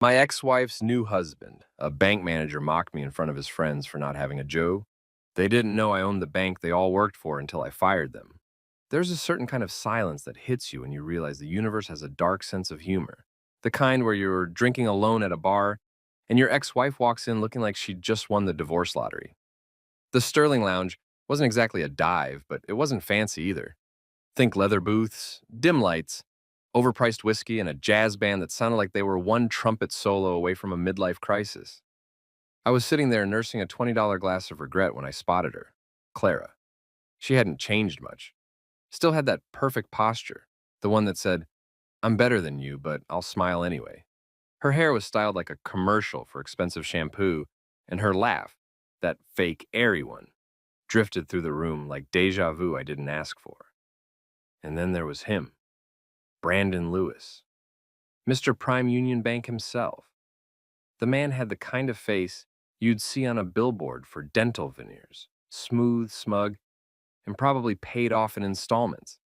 My ex-wife's new husband, a bank manager, mocked me in front of his friends for not having a Joe. They didn't know I owned the bank they all worked for until I fired them. There's a certain kind of silence that hits you when you realize the universe has a dark sense of humor. The kind where you're drinking alone at a bar and your ex-wife walks in looking like she just won the divorce lottery. The Sterling Lounge wasn't exactly a dive, but it wasn't fancy either. Think leather booths, dim lights, overpriced whiskey, and a jazz band that sounded like they were one trumpet solo away from a midlife crisis. I was sitting there nursing a $20 glass of regret when I spotted her, Clara. She hadn't changed much. Still had that perfect posture, the one that said, "I'm better than you, but I'll smile anyway." Her hair was styled like a commercial for expensive shampoo, and her laugh, that fake, airy one, drifted through the room like deja vu I didn't ask for. And then there was him, Brandon Lewis, Mr. Prime Union Bank himself. The man had the kind of face you'd see on a billboard for dental veneers, smooth, smug, and probably paid off in installments.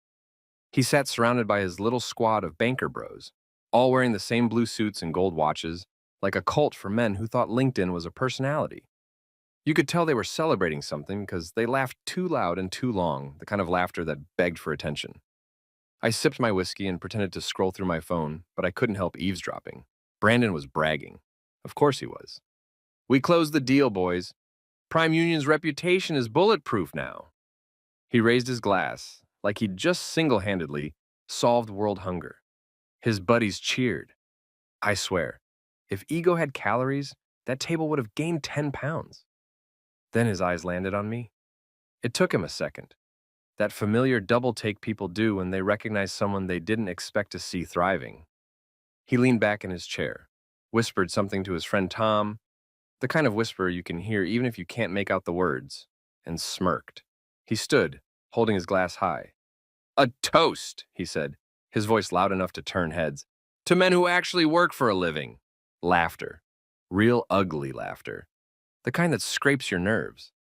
He sat surrounded by his little squad of banker bros, all wearing the same blue suits and gold watches, like a cult for men who thought LinkedIn was a personality. You could tell they were celebrating something because they laughed too loud and too long, the kind of laughter that begged for attention. I sipped my whiskey and pretended to scroll through my phone, but I couldn't help eavesdropping. Brandon was bragging. Of course he was. "We closed the deal, boys. Prime Union's reputation is bulletproof now." He raised his glass, like he'd just single-handedly solved world hunger. His buddies cheered. I swear, if ego had calories, that table would have gained 10 pounds. Then his eyes landed on me. It took him a second. That familiar double take people do when they recognize someone they didn't expect to see thriving. He leaned back in his chair, whispered something to his friend Tom, the kind of whisper you can hear even if you can't make out the words, and smirked. He stood, holding his glass high. "A toast," he said, his voice loud enough to turn heads, "to men who actually work for a living." Laughter. Real ugly laughter. The kind that scrapes your nerves.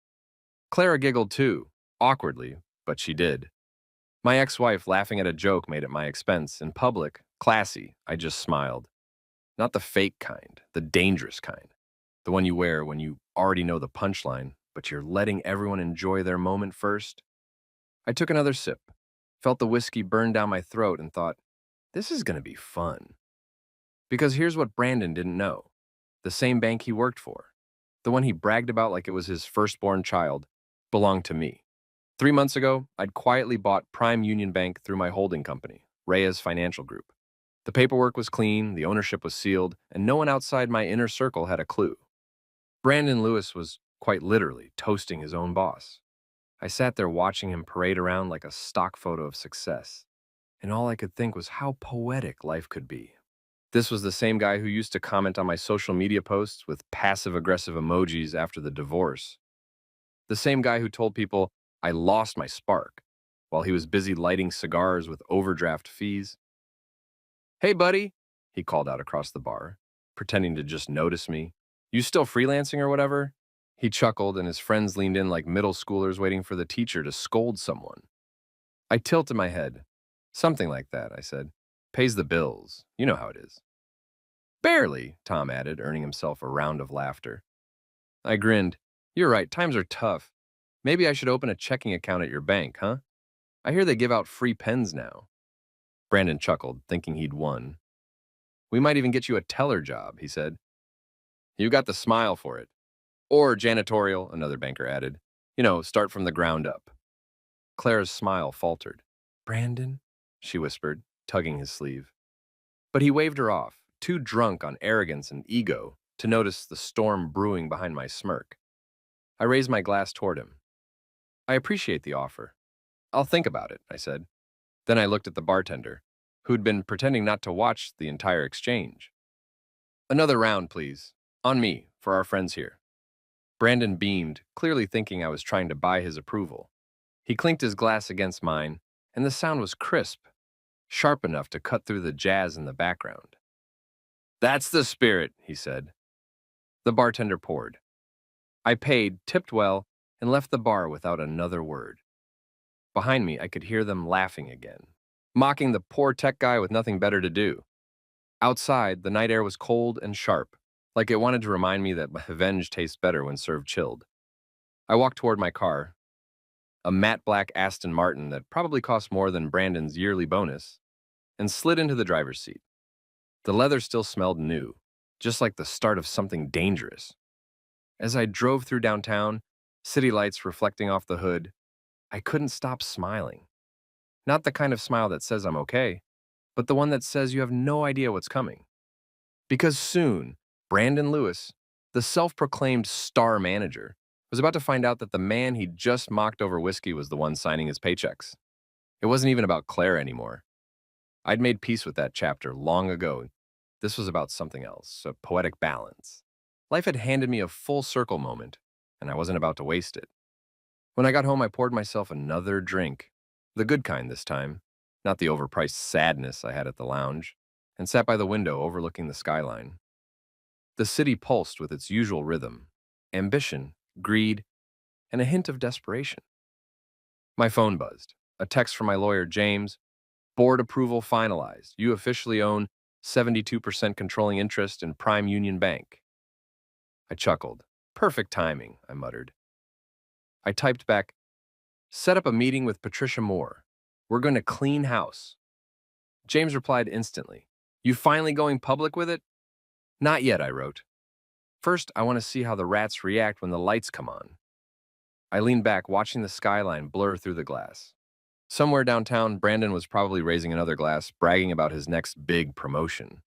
Clara giggled too, awkwardly, but she did. My ex-wife laughing at a joke made at my expense. In public, classy, I just smiled. Not the fake kind, the dangerous kind. The one you wear when you already know the punchline, but you're letting everyone enjoy their moment first. I took another sip, felt the whiskey burn down my throat, and thought, this is going to be fun. Because here's what Brandon didn't know. The same bank he worked for, the one he bragged about like it was his firstborn child, belonged to me. 3 months ago, I'd quietly bought Prime Union Bank through my holding company, Reyes Financial Group. The paperwork was clean, the ownership was sealed, and no one outside my inner circle had a clue. Brandon Lewis was quite literally toasting his own boss. I sat there watching him parade around like a stock photo of success, and all I could think was how poetic life could be. This was the same guy who used to comment on my social media posts with passive-aggressive emojis after the divorce. The same guy who told people I lost my spark while he was busy lighting cigars with overdraft fees. "Hey, buddy," he called out across the bar, pretending to just notice me. "You still freelancing or whatever?" He chuckled, and his friends leaned in like middle schoolers waiting for the teacher to scold someone. I tilted my head. "Something like that," I said. "Pays the bills. You know how it is." "Barely," Tom added, earning himself a round of laughter. I grinned. "You're right, times are tough. Maybe I should open a checking account at your bank, huh? I hear they give out free pens now." Brandon chuckled, thinking he'd won. "We might even get you a teller job," he said. "You got the smile for it." "Or janitorial," another banker added. Start from the ground up." Clara's smile faltered. "Brandon?" she whispered, tugging his sleeve. But he waved her off, too drunk on arrogance and ego to notice the storm brewing behind my smirk. I raised my glass toward him. "I appreciate the offer. I'll think about it," I said. Then I looked at the bartender, who'd been pretending not to watch the entire exchange. "Another round, please. On me, for our friends here." Brandon beamed, clearly thinking I was trying to buy his approval. He clinked his glass against mine, and the sound was crisp, sharp enough to cut through the jazz in the background. "That's the spirit," he said. The bartender poured. I paid, tipped well, and left the bar without another word. Behind me, I could hear them laughing again, mocking the poor tech guy with nothing better to do. Outside, the night air was cold and sharp, like it wanted to remind me that revenge tastes better when served chilled. I walked toward my car, a matte black Aston Martin that probably cost more than Brandon's yearly bonus, and slid into the driver's seat. The leather still smelled new, just like the start of something dangerous. As I drove through downtown, city lights reflecting off the hood, I couldn't stop smiling. Not the kind of smile that says I'm okay, but the one that says you have no idea what's coming. Because soon, Brandon Lewis, the self proclaimed star manager, was about to find out that the man he just mocked over whiskey was the one signing his paychecks. It wasn't even about Claire anymore. I'd made peace with that chapter long ago. This was about something else, a poetic balance. Life had handed me a full circle moment, and I wasn't about to waste it. When I got home, I poured myself another drink, the good kind this time, not the overpriced sadness I had at the lounge, and sat by the window overlooking the skyline. The city pulsed with its usual rhythm: ambition, greed, and a hint of desperation. My phone buzzed. A text from my lawyer, James. Board approval finalized. You officially own 72% controlling interest in Prime Union Bank. I chuckled. Perfect timing, I muttered. I typed back, set up a meeting with Patricia Moore. We're going to clean house. James replied instantly. You finally going public with it? Not yet, I wrote. First, I want to see how the rats react when the lights come on. I leaned back, watching the skyline blur through the glass. Somewhere downtown, Brandon was probably raising another glass, bragging about his next big promotion.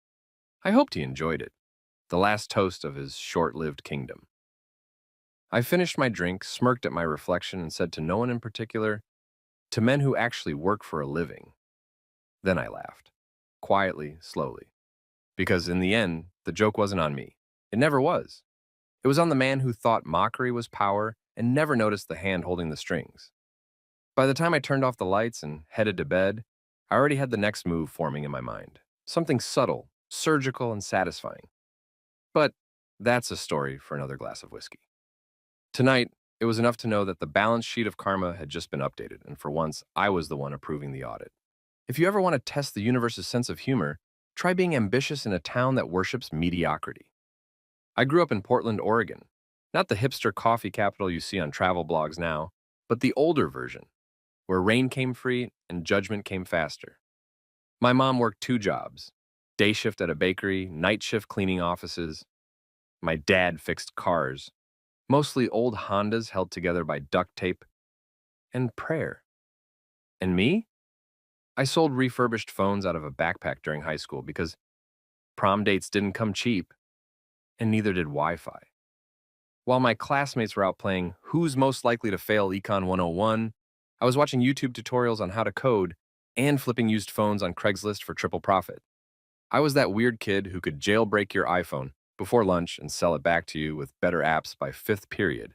I hoped he enjoyed it, the last toast of his short-lived kingdom. I finished my drink, smirked at my reflection, and said to no one in particular, to men who actually work for a living. Then I laughed, quietly, slowly, because in the end, the joke wasn't on me. It never was. It was on the man who thought mockery was power and never noticed the hand holding the strings. By the time I turned off the lights and headed to bed, I already had the next move forming in my mind. Something subtle, surgical, and satisfying. But that's a story for another glass of whiskey. Tonight, it was enough to know that the balance sheet of karma had just been updated, and for once, I was the one approving the audit. If you ever want to test the universe's sense of humor, try being ambitious in a town that worships mediocrity. I grew up in Portland, Oregon, not the hipster coffee capital you see on travel blogs now, but the older version, where rain came free and judgment came faster. My mom worked 2 jobs, day shift at a bakery, night shift cleaning offices. My dad fixed cars, mostly old Hondas held together by duct tape and prayer. And me? I sold refurbished phones out of a backpack during high school because prom dates didn't come cheap, and neither did Wi-Fi. While my classmates were out playing Who's Most Likely to Fail Econ 101, I was watching YouTube tutorials on how to code and flipping used phones on Craigslist for triple profit. I was that weird kid who could jailbreak your iPhone before lunch and sell it back to you with better apps by 5th period.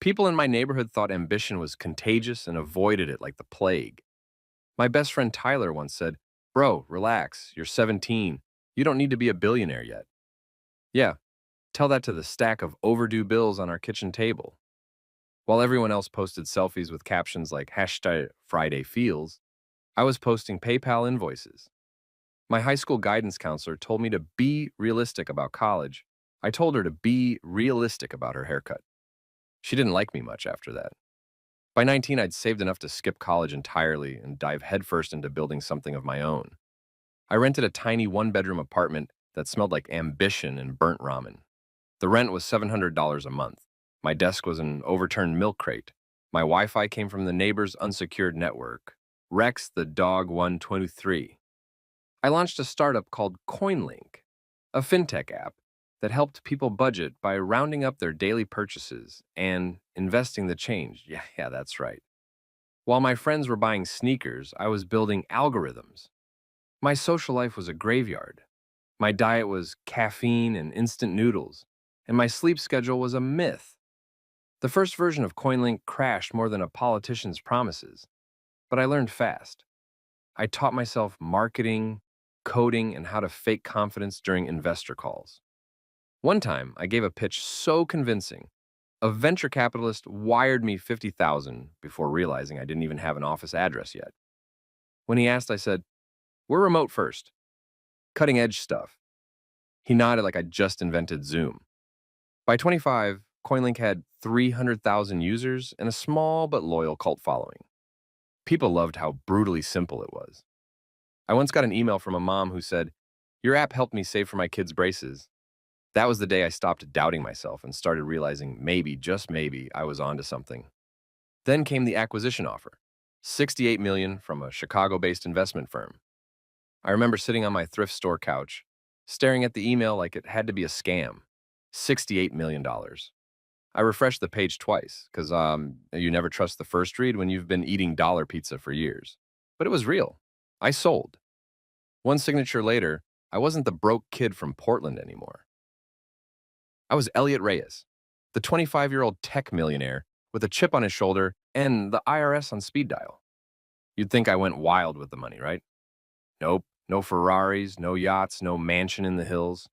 People in my neighborhood thought ambition was contagious and avoided it like the plague. My best friend Tyler once said, "Bro, relax, you're 17. You don't need to be a billionaire yet." Yeah, tell that to the stack of overdue bills on our kitchen table. While everyone else posted selfies with captions like hashtag Friday Feels, I was posting PayPal invoices. My high school guidance counselor told me to be realistic about college. I told her to be realistic about her haircut. She didn't like me much after that. By 19, I'd saved enough to skip college entirely and dive headfirst into building something of my own. I rented a tiny 1-bedroom apartment that smelled like ambition and burnt ramen. The rent was $700 a month. My desk was an overturned milk crate. My Wi-Fi came from the neighbor's unsecured network. Rex the dog 123. I launched a startup called CoinLink, a fintech app that helped people budget by rounding up their daily purchases and investing the change. Yeah, that's right. While my friends were buying sneakers, I was building algorithms. My social life was a graveyard. My diet was caffeine and instant noodles, and my sleep schedule was a myth. The first version of CoinLink crashed more than a politician's promises, but I learned fast. I taught myself marketing, coding, and how to fake confidence during investor calls. One time, I gave a pitch so convincing, a venture capitalist wired me $50,000 before realizing I didn't even have an office address yet. When he asked, I said, "We're remote first." Cutting edge stuff. He nodded like I'd just invented Zoom. By 25, CoinLink had 300,000 users and a small but loyal cult following. People loved how brutally simple it was. I once got an email from a mom who said, "Your app helped me save for my kids' braces." That was the day I stopped doubting myself and started realizing maybe, just maybe, I was onto something. Then came the acquisition offer, 68 million from a Chicago-based investment firm. I remember sitting on my thrift store couch, staring at the email like it had to be a scam. $68 million. I refreshed the page twice, because you never trust the first read when you've been eating dollar pizza for years. But it was real. I sold. One signature later, I wasn't the broke kid from Portland anymore. I was Elliot Reyes, the 25-year-old tech millionaire with a chip on his shoulder and the IRS on speed dial. You'd think I went wild with the money, right? Nope. No Ferraris, no yachts, no mansion in the hills.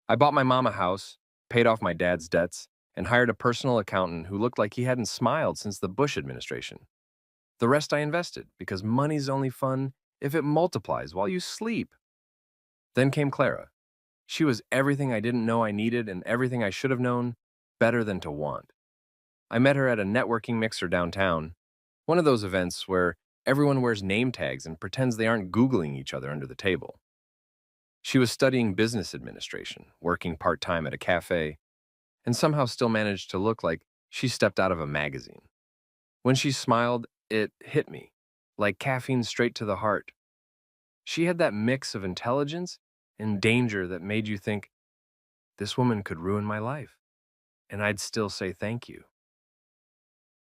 I bought my mom a house, paid off my dad's debts, and hired a personal accountant who looked like he hadn't smiled since the Bush administration. The rest I invested, because money's only fun if it multiplies while you sleep. Then came Clara. She was everything I didn't know I needed and everything I should have known better than to want. I met her at a networking mixer downtown, one of those events where everyone wears name tags and pretends they aren't Googling each other under the table. She was studying business administration, working part-time at a cafe, and somehow still managed to look like she stepped out of a magazine. When she smiled, it hit me, like caffeine straight to the heart. She had that mix of intelligence and danger that made you think, this woman could ruin my life, and I'd still say thank you.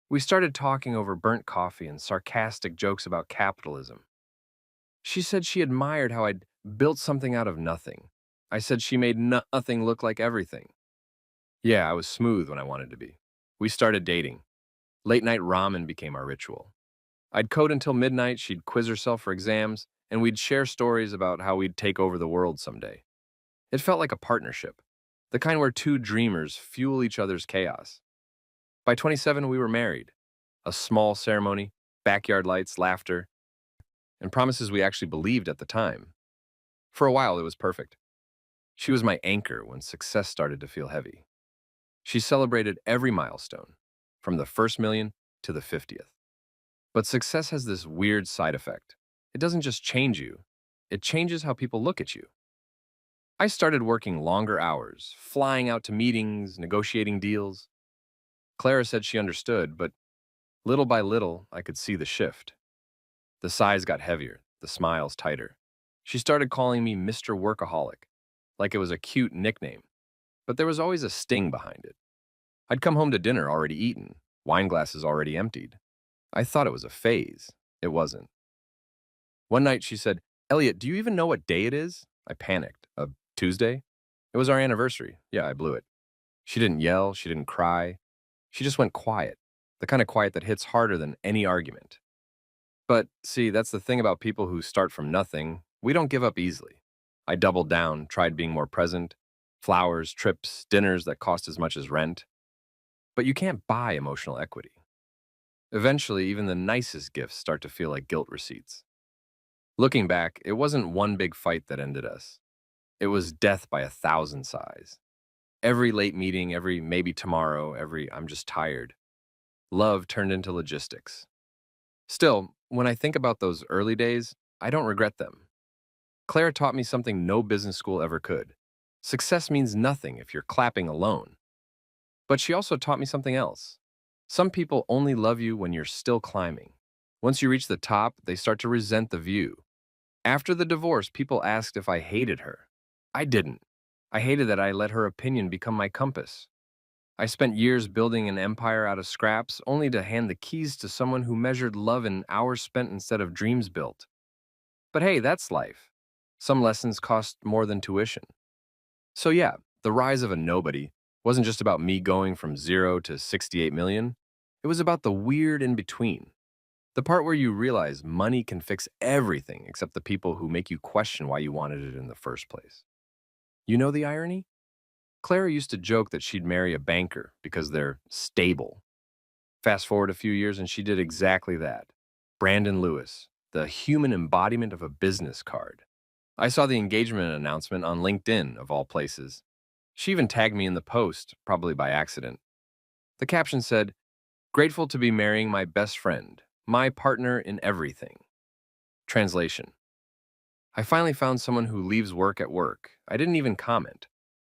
We started talking over burnt coffee and sarcastic jokes about capitalism. She said she admired how I'd built something out of nothing. I said she made nothing look like everything. Yeah, I was smooth when I wanted to be. We started dating. Late night ramen became our ritual. I'd code until midnight, she'd quiz herself for exams, and we'd share stories about how we'd take over the world someday. It felt like a partnership, the kind where two dreamers fuel each other's chaos. By 27, we were married. A small ceremony, backyard lights, laughter, and promises we actually believed at the time. For a while, it was perfect. She was my anchor when success started to feel heavy. She celebrated every milestone, from the first million to the 50th. But success has this weird side effect. It doesn't just change you, it changes how people look at you. I started working longer hours, flying out to meetings, negotiating deals. Clara said she understood, but little by little, I could see the shift. The sighs got heavier, the smiles tighter. She started calling me Mr. Workaholic, like it was a cute nickname. But there was always a sting behind it. I'd come home to dinner already eaten, wine glasses already emptied. I thought it was a phase. It wasn't. One night she said, "Elliot, do you even know what day it is?" I panicked. A Tuesday? It was our anniversary. Yeah, I blew it. She didn't yell, she didn't cry. She just went quiet, the kind of quiet that hits harder than any argument. But see, that's the thing about people who start from nothing. We don't give up easily. I doubled down, tried being more present. Flowers, trips, dinners that cost as much as rent. But you can't buy emotional equity. Eventually, even the nicest gifts start to feel like guilt receipts. Looking back, it wasn't one big fight that ended us. It was death by 1,000 sighs. Every late meeting, every maybe tomorrow, every I'm just tired. Love turned into logistics. Still, when I think about those early days, I don't regret them. Claire taught me something no business school ever could. Success means nothing if you're clapping alone. But she also taught me something else. Some people only love you when you're still climbing. Once you reach the top, they start to resent the view. After the divorce, people asked if I hated her. I didn't. I hated that I let her opinion become my compass. I spent years building an empire out of scraps, only to hand the keys to someone who measured love in hours spent instead of dreams built. But hey, that's life. Some lessons cost more than tuition. So yeah, the rise of a nobody wasn't just about me going from 0 to 68 million. It was about the weird in between. The part where you realize money can fix everything except the people who make you question why you wanted it in the first place. You know the irony? Clara used to joke that she'd marry a banker because they're stable. Fast forward a few years and she did exactly that. Brandon Lewis, the human embodiment of a business card. I saw the engagement announcement on LinkedIn, of all places. She even tagged me in the post, probably by accident. The caption said, "Grateful to be marrying my best friend, my partner in everything." Translation: I finally found someone who leaves work at work. I didn't even comment.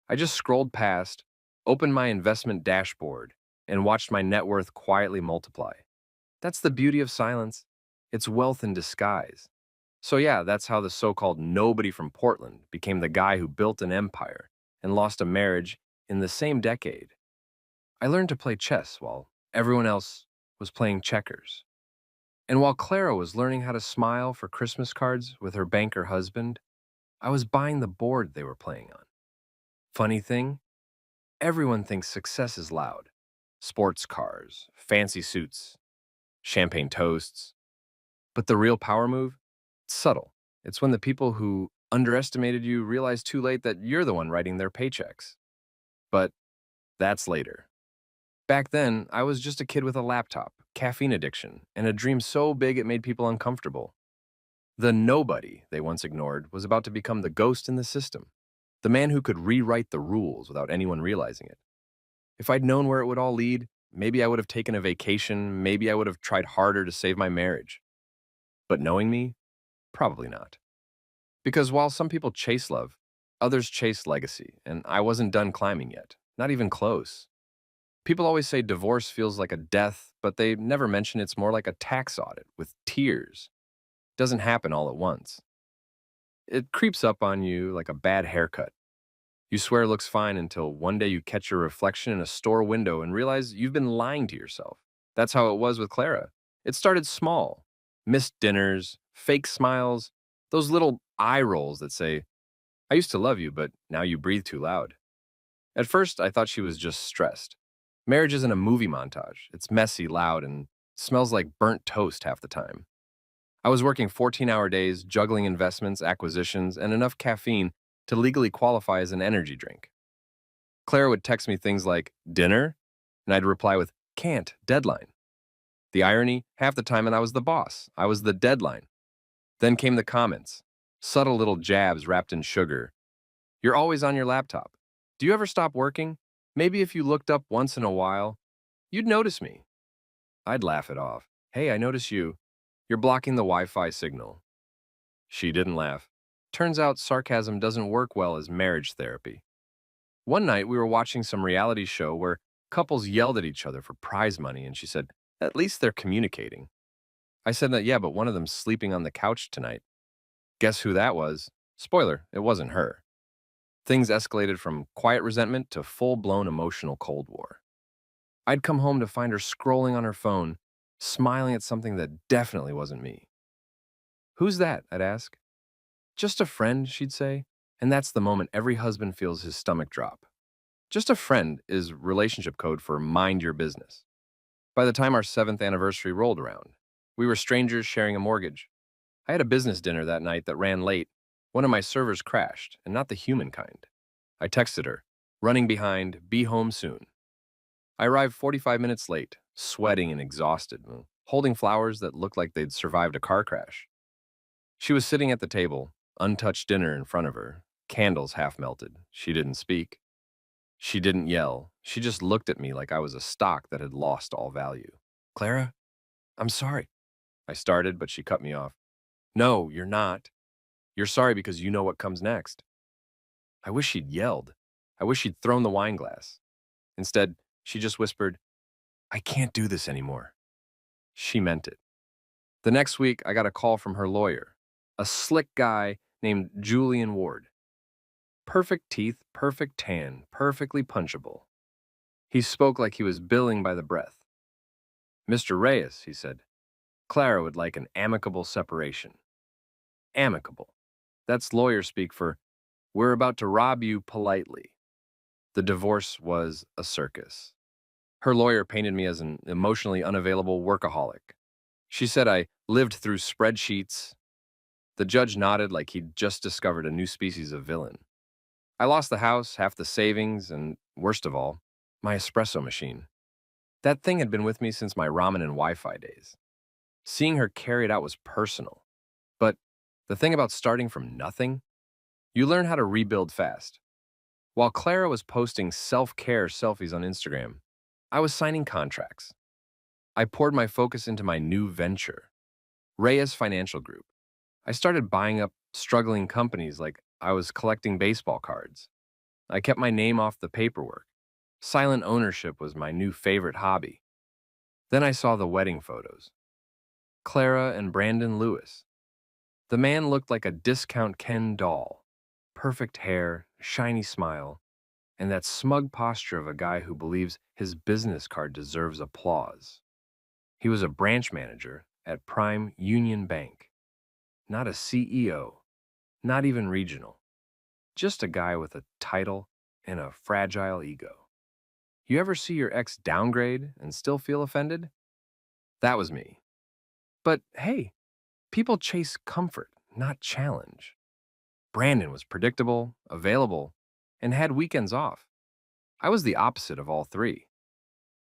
I just scrolled past, opened my investment dashboard, and watched my net worth quietly multiply. That's the beauty of silence. It's wealth in disguise. So, yeah, that's how the so called nobody from Portland became the guy who built an empire and lost a marriage in the same decade. I learned to play chess while everyone else was playing checkers. And while Clara was learning how to smile for Christmas cards with her banker husband, I was buying the board they were playing on. Funny thing, everyone thinks success is loud: sports cars, fancy suits, champagne toasts. But the real power move? It's subtle. It's when the people who underestimated you realize too late that you're the one writing their paychecks. But that's later. Back then, I was just a kid with a laptop, caffeine addiction, and a dream so big it made people uncomfortable. The nobody they once ignored was about to become the ghost in the system, the man who could rewrite the rules without anyone realizing it. If I'd known where it would all lead, maybe I would have taken a vacation, maybe I would have tried harder to save my marriage. But knowing me, probably not. Because while some people chase love, others chase legacy, and I wasn't done climbing yet, not even close. People always say divorce feels like a death, but they never mention it's more like a tax audit with tears. It doesn't happen all at once. It creeps up on you like a bad haircut. You swear it looks fine until one day you catch your reflection in a store window and realize you've been lying to yourself. That's how it was with Clara. It started small: missed dinners, fake smiles, those little eye rolls that say, "I used to love you, but now you breathe too loud." At first, I thought she was just stressed. Marriage isn't a movie montage. It's messy, loud, and smells like burnt toast half the time. I was working 14-hour days, juggling investments, acquisitions, and enough caffeine to legally qualify as an energy drink. Clara would text me things like, "Dinner?" And I'd reply with, "Can't, deadline." The irony, half the time, and I was the boss. I was the deadline. Then came the comments, subtle little jabs wrapped in sugar. "You're always on your laptop. Do you ever stop working? Maybe if you looked up once in a while, you'd notice me." I'd laugh it off. "Hey, I notice you. You're blocking the Wi-Fi signal." She didn't laugh. Turns out sarcasm doesn't work well as marriage therapy. One night we were watching some reality show where couples yelled at each other for prize money, and she said, "At least they're communicating." I said that, "Yeah, but one of them's sleeping on the couch tonight." Guess who that was? Spoiler, it wasn't her. Things escalated from quiet resentment to full-blown emotional Cold War. I'd come home to find her scrolling on her phone, smiling at something that definitely wasn't me. "Who's that?" I'd ask. "Just a friend," she'd say. And that's the moment every husband feels his stomach drop. Just a friend is relationship code for mind your business. By the time our 7th anniversary rolled around, we were strangers sharing a mortgage. I had a business dinner that night that ran late. One of my servers crashed, and not the human kind. I texted her, running behind, "Be home soon." I arrived 45 minutes late, sweating and exhausted, holding flowers that looked like they'd survived a car crash. She was sitting at the table, untouched dinner in front of her, candles half melted. She didn't speak. She didn't yell. She just looked at me like I was a stock that had lost all value. "Clara, I'm sorry." I started, but she cut me off. "No, you're not. You're sorry because you know what comes next." I wish she'd yelled. I wish she'd thrown the wine glass. Instead, she just whispered, "I can't do this anymore." She meant it. The next week, I got a call from her lawyer, a slick guy named Julian Ward. Perfect teeth, perfect tan, perfectly punchable. He spoke like he was billing by the breath. "Mr. Reyes," he said, "Clara would like an amicable separation." Amicable. That's lawyer speak for, "We're about to rob you politely." The divorce was a circus. Her lawyer painted me as an emotionally unavailable workaholic. She said I lived through spreadsheets. The judge nodded like he'd just discovered a new species of villain. I lost the house, half the savings, and, worst of all, my espresso machine. That thing had been with me since my ramen and Wi-Fi days. Seeing her carry it out was personal. But the thing about starting from nothing, You learn how to rebuild fast. While Clara was posting self-care selfies on Instagram, I was signing contracts. I poured my focus into my new venture, Reyes Financial Group. I started buying up struggling companies like I was collecting baseball cards. I kept my name off the paperwork. Silent ownership was my new favorite hobby. Then I saw the wedding photos. Clara and Brandon Lewis. The man looked like a discount Ken doll. Perfect hair, shiny smile, and that smug posture of a guy who believes his business card deserves applause. He was a branch manager at Prime Union Bank, not a CEO, not even regional, just a guy with a title and a fragile ego. You ever see your ex downgrade and still feel offended? That was me. But hey, people chase comfort, not challenge. Brandon was predictable, available, and had weekends off. I was the opposite of all three.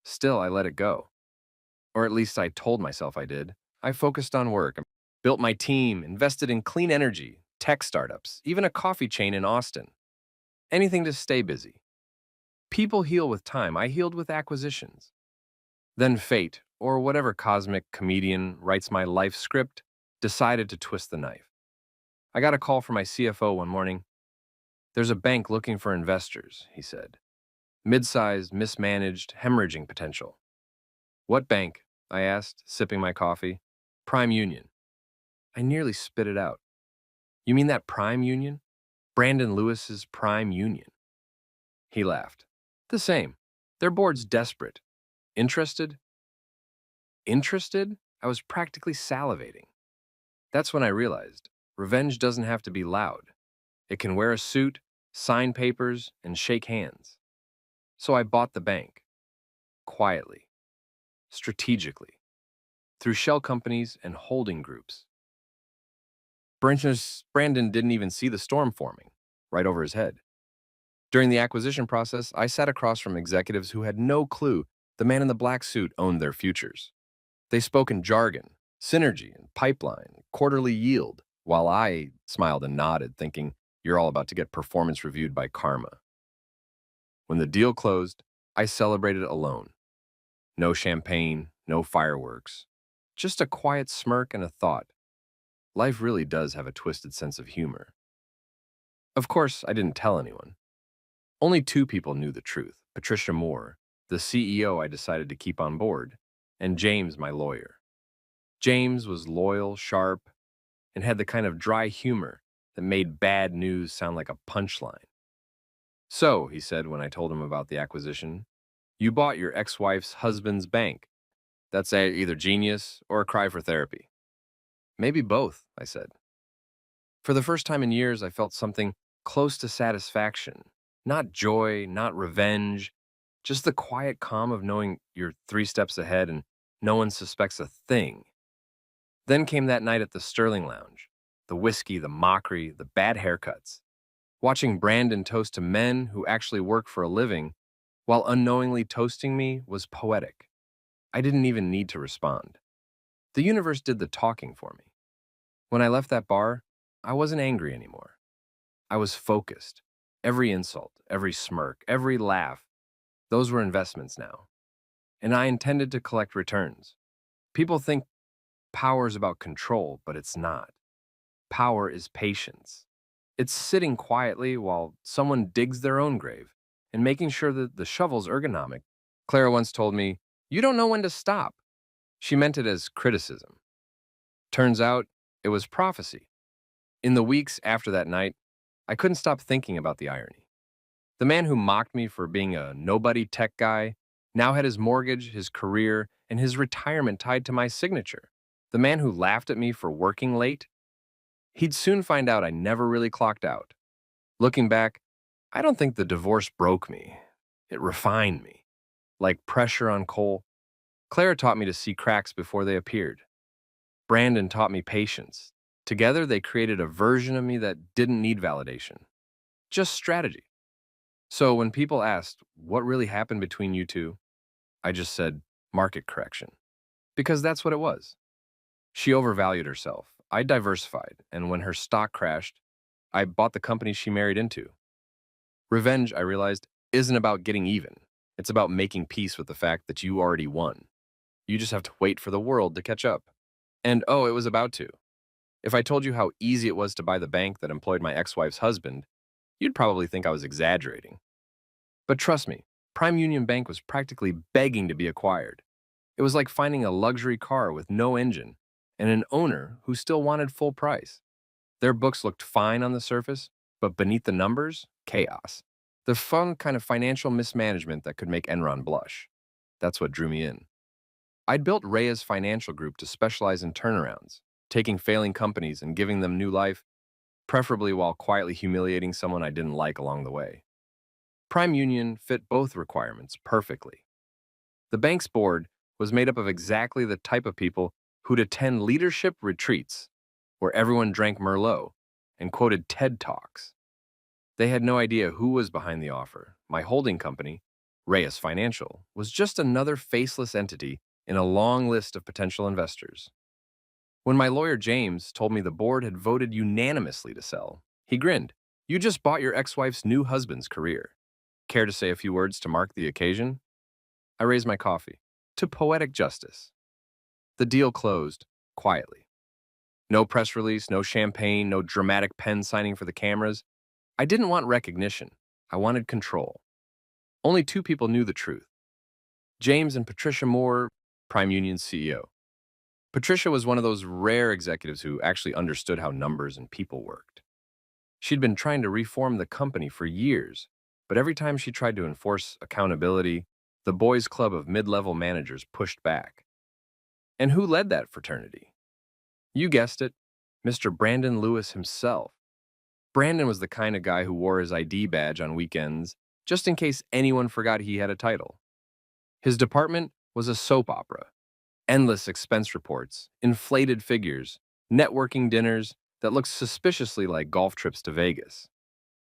Still, I let it go. Or at least I told myself I did. I focused on work, built my team, invested in clean energy, tech startups, even a coffee chain in Austin. Anything to stay busy. People heal with time. I healed with acquisitions. Then fate, or whatever cosmic comedian writes my life script, decided to twist the knife. I got a call from my CFO one morning. "There's a bank looking for investors," he said. "Mid-sized, mismanaged, hemorrhaging potential." "What bank?" I asked, sipping my coffee. "Prime Union." I nearly spit it out. "You mean that Prime Union? Brandon Lewis's Prime Union?" He laughed. "The same. Their board's desperate. Interested?" Interested? I was practically salivating. That's when I realized revenge doesn't have to be loud. It can wear a suit, sign papers, and shake hands. So I bought the bank. Quietly. Strategically. Through shell companies and holding groups. Brandon didn't even see the storm forming, right over his head. During the acquisition process, I sat across from executives who had no clue the man in the black suit owned their futures. They spoke in jargon, synergy and pipeline, quarterly yield, while I smiled and nodded, thinking, you're all about to get performance reviewed by karma. When the deal closed, I celebrated alone. No champagne, no fireworks, just a quiet smirk and a thought. Life really does have a twisted sense of humor. Of course, I didn't tell anyone. Only two people knew the truth: Patricia Moore, the CEO I decided to keep on board, and James, my lawyer. James was loyal, sharp, and had the kind of dry humor that made bad news sound like a punchline. "So," he said when I told him about the acquisition, "you bought your ex-wife's husband's bank. That's either genius or a cry for therapy." "Maybe both," I said. For the first time in years, I felt something close to satisfaction. Not joy, not revenge, just the quiet calm of knowing you're 3 steps ahead and no one suspects a thing. Then came that night at the Sterling Lounge. The whiskey, the mockery, the bad haircuts. Watching Brandon toast to men who actually work for a living while unknowingly toasting me was poetic. I didn't even need to respond. The universe did the talking for me. When I left that bar, I wasn't angry anymore. I was focused. Every insult, every smirk, every laugh, those were investments now. And I intended to collect returns. People think power is about control, but it's not. Power is patience. It's sitting quietly while someone digs their own grave and making sure that the shovel's ergonomic. Clara once told me, "You don't know when to stop." She meant it as criticism. Turns out, it was prophecy. In the weeks after that night, I couldn't stop thinking about the irony. The man who mocked me for being a nobody tech guy now had his mortgage, his career, and his retirement tied to my signature. The man who laughed at me for working late, he'd soon find out I never really clocked out. Looking back, I don't think the divorce broke me. It refined me. Like pressure on coal, Clara taught me to see cracks before they appeared. Brandon taught me patience. Together, they created a version of me that didn't need validation, just strategy. So when people asked, what really happened between you two? I just said, market correction. Because that's what it was. She overvalued herself. I diversified, and when her stock crashed, I bought the company she married into. Revenge, I realized, isn't about getting even. It's about making peace with the fact that you already won. You just have to wait for the world to catch up. And oh, it was about to. If I told you how easy it was to buy the bank that employed my ex-wife's husband, you'd probably think I was exaggerating. But trust me, Prime Union Bank was practically begging to be acquired. It was like finding a luxury car with no engine and an owner who still wanted full price. Their books looked fine on the surface, but beneath the numbers, chaos. The fun kind of financial mismanagement that could make Enron blush. That's what drew me in. I'd built Reyes Financial Group to specialize in turnarounds, taking failing companies and giving them new life, preferably while quietly humiliating someone I didn't like along the way. Prime Union fit both requirements perfectly. The bank's board was made up of exactly the type of people who'd attend leadership retreats where everyone drank Merlot and quoted TED Talks. They had no idea who was behind the offer. My holding company, Reyes Financial, was just another faceless entity in a long list of potential investors. When my lawyer James told me the board had voted unanimously to sell, he grinned. You just bought your ex-wife's new husband's career. Care to say a few words to mark the occasion? I raised my coffee. To poetic justice. The deal closed, quietly. No press release, no champagne, no dramatic pen signing for the cameras. I didn't want recognition. I wanted control. Only two people knew the truth. James and Patricia Moore, Prime Union's CEO. Patricia was one of those rare executives who actually understood how numbers and people worked. She'd been trying to reform the company for years, but every time she tried to enforce accountability, the boys' club of mid-level managers pushed back. And who led that fraternity? You guessed it, Mr. Brandon Lewis himself. Brandon was the kind of guy who wore his ID badge on weekends just in case anyone forgot he had a title. His department was a soap opera. Endless expense reports, inflated figures, networking dinners that looked suspiciously like golf trips to Vegas.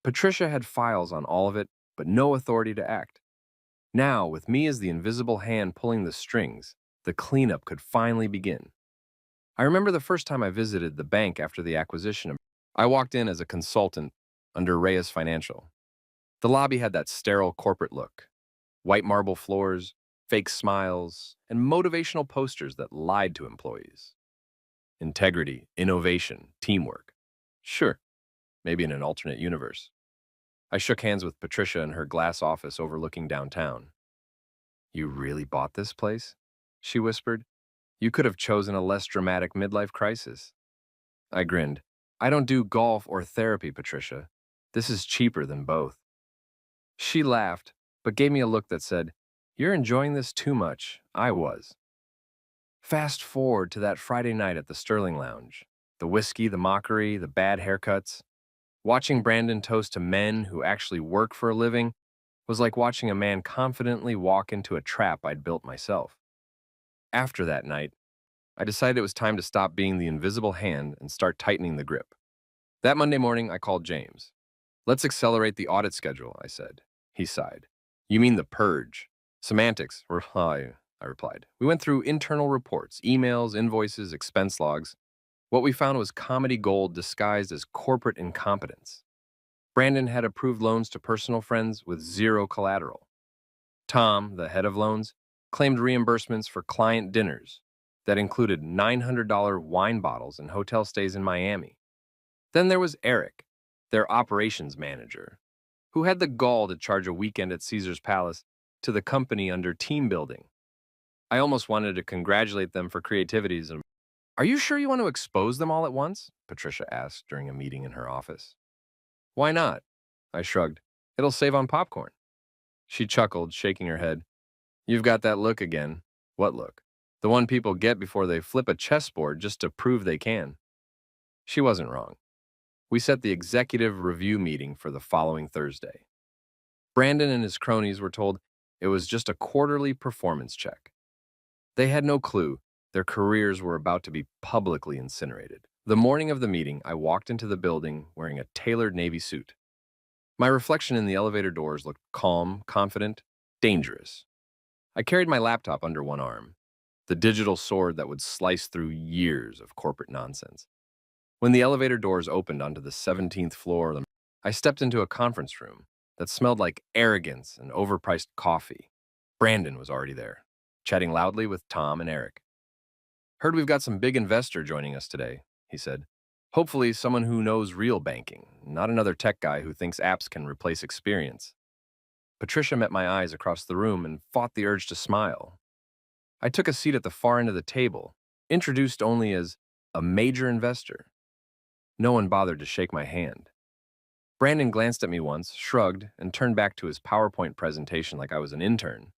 Patricia had files on all of it, but no authority to act. Now, with me as the invisible hand pulling the strings, the cleanup could finally begin. I remember the first time I visited the bank after the acquisition. I walked in as a consultant under Reyes Financial. The lobby had that sterile corporate look. White marble floors, fake smiles, and motivational posters that lied to employees. Integrity, innovation, teamwork. Sure, maybe in an alternate universe. I shook hands with Patricia in her glass office overlooking downtown. You really bought this place? She whispered. You could have chosen a less dramatic midlife crisis. I grinned. I don't do golf or therapy, Patricia. This is cheaper than both. She laughed, but gave me a look that said, You're enjoying this too much. I was. Fast forward to that Friday night at the Sterling Lounge. The whiskey, the mockery, the bad haircuts. Watching Brandon toast to men who actually work for a living was like watching a man confidently walk into a trap I'd built myself. After that night, I decided it was time to stop being the invisible hand and start tightening the grip. That Monday morning, I called James. Let's accelerate the audit schedule, I said. He sighed. You mean the purge? Semantics, I replied. We went through internal reports, emails, invoices, expense logs. What we found was comedy gold disguised as corporate incompetence. Brandon had approved loans to personal friends with zero collateral. Tom, the head of loans, claimed reimbursements for client dinners that included $900 wine bottles and hotel stays in Miami. Then there was Eric, their operations manager, who had the gall to charge a weekend at Caesar's Palace to the company under team building. I almost wanted to congratulate them for creativities. Are you sure you want to expose them all at once? Patricia asked during a meeting in her office. Why not? I shrugged. It'll save on popcorn. She chuckled, shaking her head. You've got that look again. What look? The one people get before they flip a chessboard just to prove they can. She wasn't wrong. We set the executive review meeting for the following Thursday. Brandon and his cronies were told it was just a quarterly performance check. They had no clue their careers were about to be publicly incinerated. The morning of the meeting, I walked into the building wearing a tailored navy suit. My reflection in the elevator doors looked calm, confident, dangerous. I carried my laptop under one arm, the digital sword that would slice through years of corporate nonsense. When the elevator doors opened onto the 17th floor, I stepped into a conference room that smelled like arrogance and overpriced coffee. Brandon was already there, chatting loudly with Tom and Eric. "Heard we've got some big investor joining us today," he said. "Hopefully someone who knows real banking, not another tech guy who thinks apps can replace experience." Patricia met my eyes across the room and fought the urge to smile. I took a seat at the far end of the table, introduced only as a major investor. No one bothered to shake my hand. Brandon glanced at me once, shrugged, and turned back to his PowerPoint presentation like I was an intern.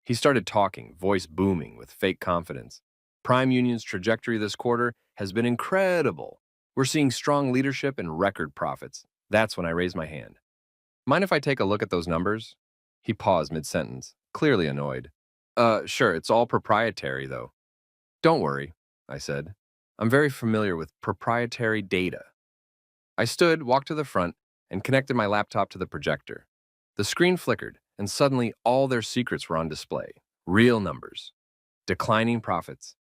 He started talking, voice booming with fake confidence. "Prime Union's trajectory this quarter has been incredible. We're seeing strong leadership and record profits." That's when I raised my hand. "Mind if I take a look at those numbers?" He paused mid-sentence, clearly annoyed. Sure, it's all proprietary, though." "Don't worry," I said. "I'm very familiar with proprietary data." I stood, walked to the front, and connected my laptop to the projector. The screen flickered, and suddenly all their secrets were on display. Real numbers. Declining profits.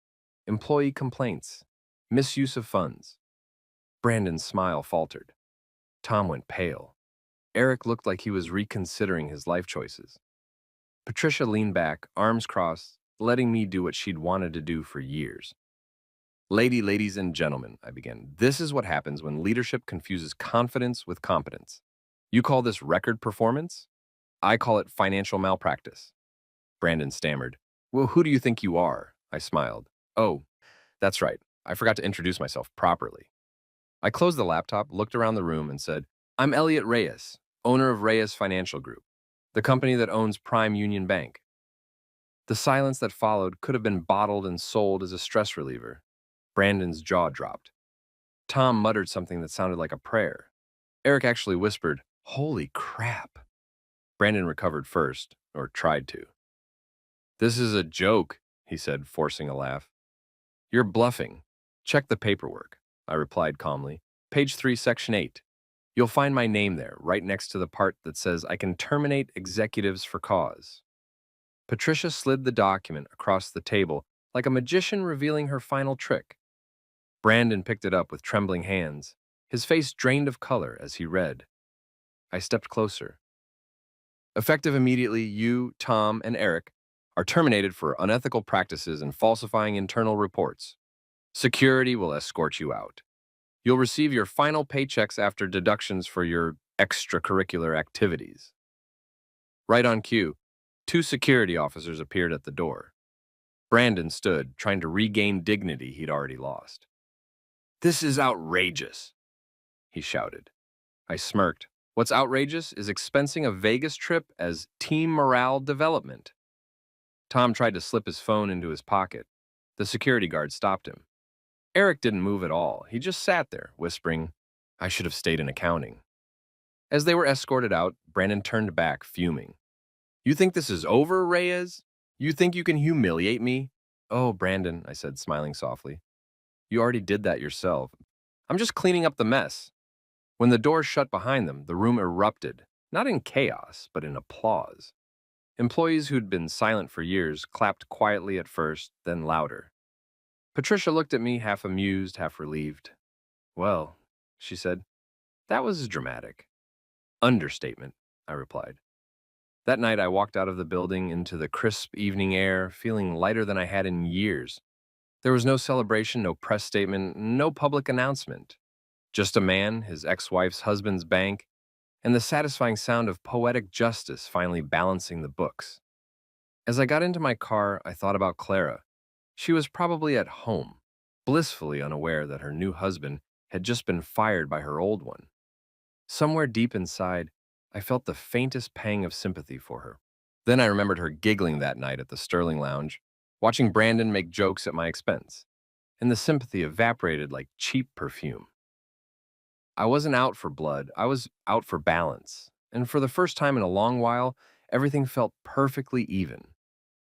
Employee complaints. Misuse of funds. Brandon's smile faltered. Tom went pale. Eric looked like he was reconsidering his life choices. Patricia leaned back, arms crossed, letting me do what she'd wanted to do for years. Ladies and gentlemen," I began, "this is what happens when leadership confuses confidence with competence. You call this record performance? I call it financial malpractice." Brandon stammered. "Well, who do you think you are?" I smiled. "Oh, that's right. I forgot to introduce myself properly." I closed the laptop, looked around the room, and said, "I'm Elliot Reyes, owner of Reyes Financial Group, the company that owns Prime Union Bank." The silence that followed could have been bottled and sold as a stress reliever. Brandon's jaw dropped. Tom muttered something that sounded like a prayer. Eric actually whispered, "Holy crap." Brandon recovered first, or tried to. "This is a joke," he said, forcing a laugh. "You're bluffing. Check the paperwork," I replied calmly. "Page 3, Section 8. You'll find my name there, right next to the part that says I can terminate executives for cause." Patricia slid the document across the table like a magician revealing her final trick. Brandon picked it up with trembling hands, his face drained of color as he read. I stepped closer. "Effective immediately, you, Tom, and Eric are terminated for unethical practices and falsifying internal reports. Security will escort you out. You'll receive your final paychecks after deductions for your extracurricular activities." Right on cue, two security officers appeared at the door. Brandon stood, trying to regain dignity he'd already lost. "This is outrageous," he shouted. I smirked. "What's outrageous is expensing a Vegas trip as team morale development." Tom tried to slip his phone into his pocket. The security guard stopped him. Eric didn't move at all. He just sat there, whispering, "I should have stayed in accounting." As they were escorted out, Brandon turned back, fuming. "You think this is over, Reyes? You think you can humiliate me?" "Oh, Brandon," I said, smiling softly. "You already did that yourself. I'm just cleaning up the mess." When the door shut behind them, the room erupted, not in chaos, but in applause. Employees who'd been silent for years clapped quietly at first, then louder. Patricia looked at me, half amused, half relieved. "Well," she said, "that was dramatic." "Understatement," I replied. That night, I walked out of the building into the crisp evening air, feeling lighter than I had in years. There was no celebration, no press statement, no public announcement. Just a man, his ex-wife's husband's bank, and the satisfying sound of poetic justice finally balancing the books. As I got into my car, I thought about Clara. She was probably at home, blissfully unaware that her new husband had just been fired by her old one. Somewhere deep inside, I felt the faintest pang of sympathy for her. Then I remembered her giggling that night at the Sterling Lounge, watching Brandon make jokes at my expense, and the sympathy evaporated like cheap perfume. I wasn't out for blood, I was out for balance, and for the first time in a long while, everything felt perfectly even.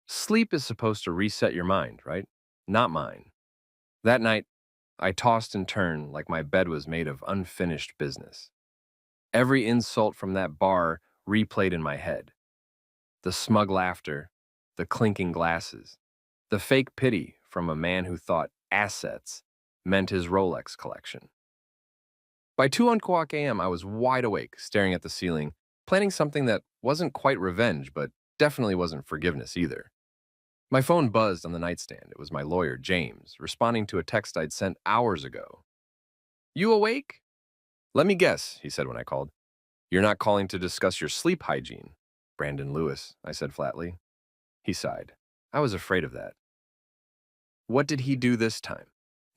Sleep is supposed to reset your mind, right? Not mine. That night, I tossed and turned like my bed was made of unfinished business. Every insult from that bar replayed in my head. The smug laughter, the clinking glasses, the fake pity from a man who thought assets meant his Rolex collection. By 2 o'clock a.m., I was wide awake, staring at the ceiling, planning something that wasn't quite revenge, but definitely wasn't forgiveness either. My phone buzzed on the nightstand. It was my lawyer, James, responding to a text I'd sent hours ago. You awake? Let me guess, he said when I called. You're not calling to discuss your sleep hygiene. Brandon Lewis, I said flatly. He sighed. I was afraid of that. What did he do this time?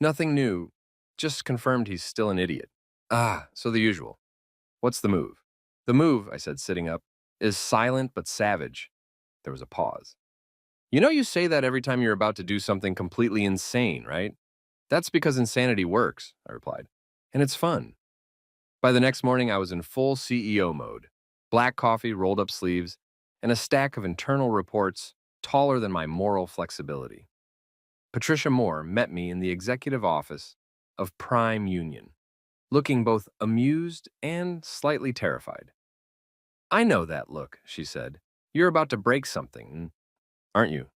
Nothing new, just confirmed he's still an idiot. Ah, so the usual. What's the move? The move, I said, sitting up, is silent but savage. There was a pause. You know you say that every time you're about to do something completely insane, right? That's because insanity works, I replied. And it's fun. By the next morning, I was in full CEO mode. Black coffee, rolled up sleeves, and a stack of internal reports taller than my moral flexibility. Patricia Moore met me in the executive office of Prime Union, looking both amused and slightly terrified. I know that look, she said. You're about to break something, aren't you?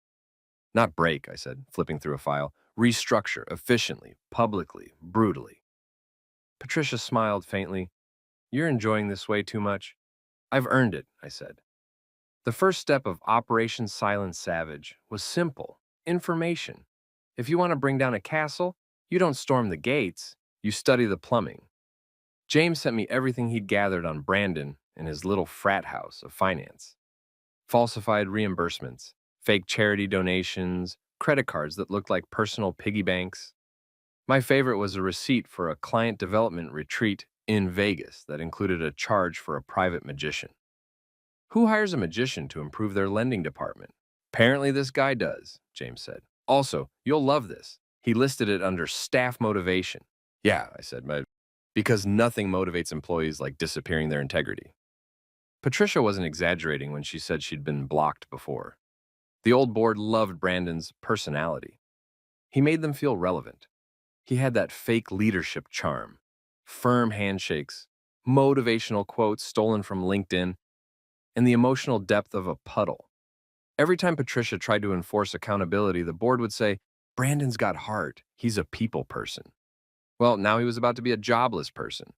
Not break, I said, flipping through a file. Restructure, efficiently, publicly, brutally. Patricia smiled faintly. You're enjoying this way too much. I've earned it, I said. The first step of Operation Silent Savage was simple information. If you want to bring down a castle, you don't storm the gates, you study the plumbing. James sent me everything he'd gathered on Brandon in his little frat house of finance. Falsified reimbursements, fake charity donations, credit cards that looked like personal piggy banks. My favorite was a receipt for a client development retreat in Vegas that included a charge for a private magician. Who hires a magician to improve their lending department? Apparently this guy does, James said. Also, you'll love this. He listed it under staff motivation. Yeah, I said, because nothing motivates employees like disappearing their integrity. Patricia wasn't exaggerating when she said she'd been blocked before. The old board loved Brandon's personality. He made them feel relevant. He had that fake leadership charm, firm handshakes, motivational quotes stolen from LinkedIn, and the emotional depth of a puddle. Every time Patricia tried to enforce accountability, the board would say, Brandon's got heart. He's a people person. Well, now he was about to be a jobless person.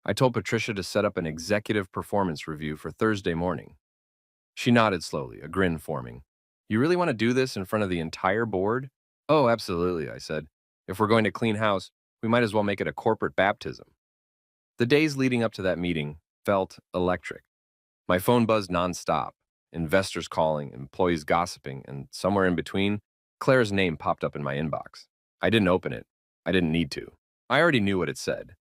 I told Patricia to set up an executive performance review for Thursday morning. She nodded slowly, a grin forming. You really want to do this in front of the entire board? Oh, absolutely, I said. If we're going to clean house, we might as well make it a corporate baptism. The days leading up to that meeting felt electric. My phone buzzed nonstop, investors calling, employees gossiping, and somewhere in between, Claire's name popped up in my inbox. I didn't open it. I didn't need to. I already knew what it said.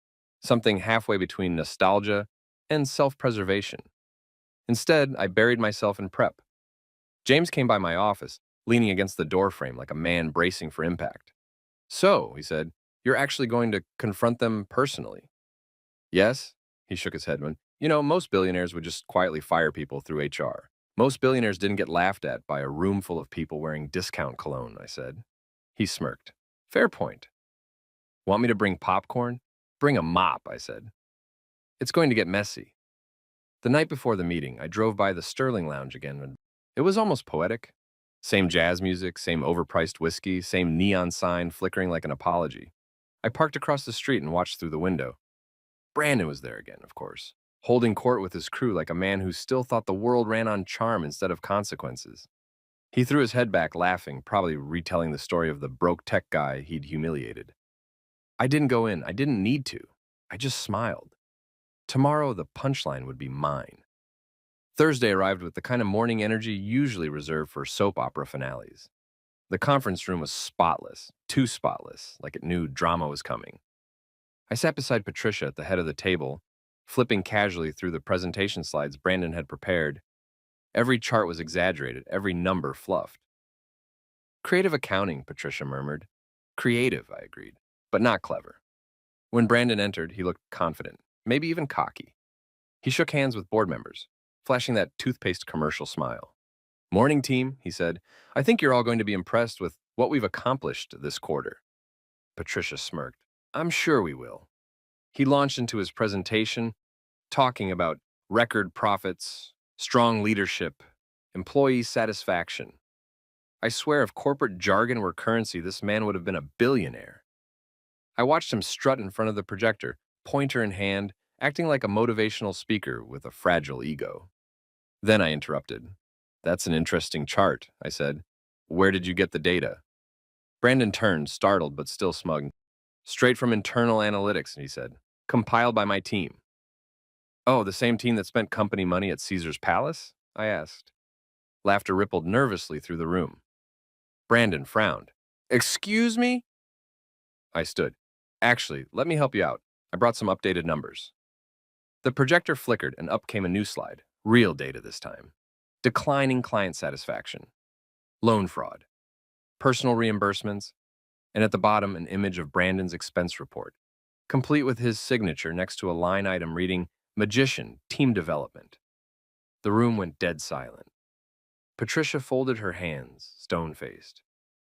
Something halfway between nostalgia and self-preservation. Instead, I buried myself in prep. James came by my office, leaning against the doorframe like a man bracing for impact. So, he said, you're actually going to confront them personally? Yes, he shook his head when, most billionaires would just quietly fire people through HR. Most billionaires didn't get laughed at by a room full of people wearing discount cologne, I said. He smirked. Fair point. Want me to bring popcorn? Bring a mop, I said. It's going to get messy. The night before the meeting, I drove by the Sterling Lounge again, and it was almost poetic. Same jazz music, same overpriced whiskey, same neon sign flickering like an apology. I parked across the street and watched through the window. Brandon was there again, of course, holding court with his crew like a man who still thought the world ran on charm instead of consequences. He threw his head back, laughing, probably retelling the story of the broke tech guy he'd humiliated. I didn't go in. I didn't need to. I just smiled. Tomorrow, the punchline would be mine. Thursday arrived with the kind of morning energy usually reserved for soap opera finales. The conference room was spotless, too spotless, like it knew drama was coming. I sat beside Patricia at the head of the table, flipping casually through the presentation slides Brandon had prepared. Every chart was exaggerated, every number fluffed. Creative accounting, Patricia murmured. Creative, I agreed, but not clever. When Brandon entered, he looked confident, maybe even cocky. He shook hands with board members, flashing that toothpaste commercial smile. Morning, team, he said. I think you're all going to be impressed with what we've accomplished this quarter. Patricia smirked. I'm sure we will. He launched into his presentation, talking about record profits, strong leadership, employee satisfaction. I swear if corporate jargon were currency, this man would have been a billionaire. I watched him strut in front of the projector, pointer in hand, acting like a motivational speaker with a fragile ego. Then I interrupted. That's an interesting chart, I said. Where did you get the data? Brandon turned, startled but still smug. Straight from internal analytics, he said. Compiled by my team. Oh, the same team that spent company money at Caesar's Palace? I asked. Laughter rippled nervously through the room. Brandon frowned. Excuse me? I stood. Actually, let me help you out. I brought some updated numbers. The projector flickered and up came a new slide. Real data this time. Declining client satisfaction. Loan fraud. Personal reimbursements. And at the bottom, an image of Brandon's expense report, complete with his signature next to a line item reading, Magician, Team Development. The room went dead silent. Patricia folded her hands, stone-faced.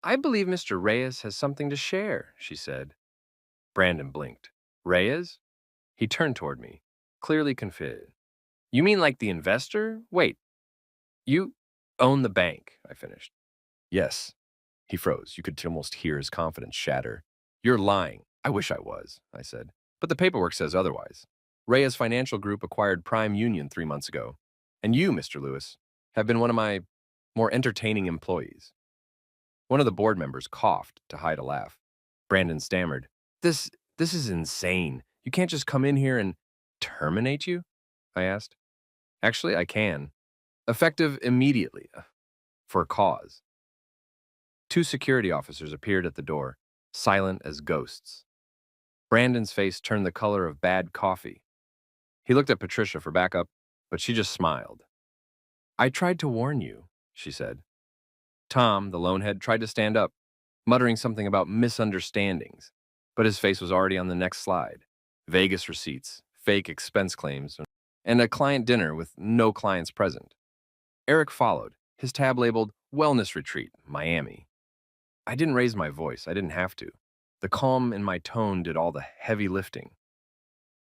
I believe Mr. Reyes has something to share, she said. Brandon blinked. Reyes? He turned toward me, clearly confused. You mean like the investor? Wait, you own the bank, I finished. Yes. He froze. You could almost hear his confidence shatter. You're lying. I wish I was, I said. But the paperwork says otherwise. Reyes Financial Group acquired Prime Union 3 months ago. And you, Mr. Lewis, have been one of my more entertaining employees. One of the board members coughed to hide a laugh. Brandon stammered. This is insane. You can't just come in here and terminate you? I asked. Actually, I can. Effective immediately. For a cause. 2 security officers appeared at the door, silent as ghosts. Brandon's face turned the color of bad coffee. He looked at Patricia for backup, but she just smiled. I tried to warn you, she said. Tom, the loanhead, tried to stand up, muttering something about misunderstandings, but his face was already on the next slide. Vegas receipts, fake expense claims, and a client dinner with no clients present. Eric followed, his tab labeled Wellness Retreat, Miami. I didn't raise my voice. I didn't have to. The calm in my tone did all the heavy lifting.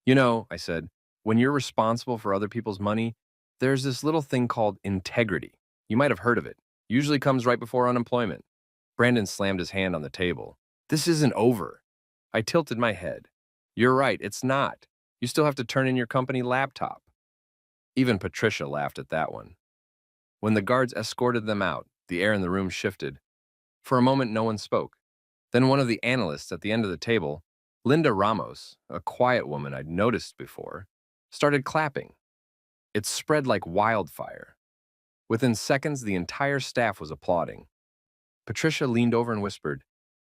You know, I said, when you're responsible for other people's money, there's this little thing called integrity. You might have heard of it. Usually comes right before unemployment. Brandon slammed his hand on the table. This isn't over. I tilted my head. You're right, it's not. You still have to turn in your company laptop. Even Patricia laughed at that one. When the guards escorted them out, the air in the room shifted. For a moment, no one spoke. Then one of the analysts at the end of the table, Linda Ramos, a quiet woman I'd noticed before, started clapping. It spread like wildfire. Within seconds, the entire staff was applauding. Patricia leaned over and whispered,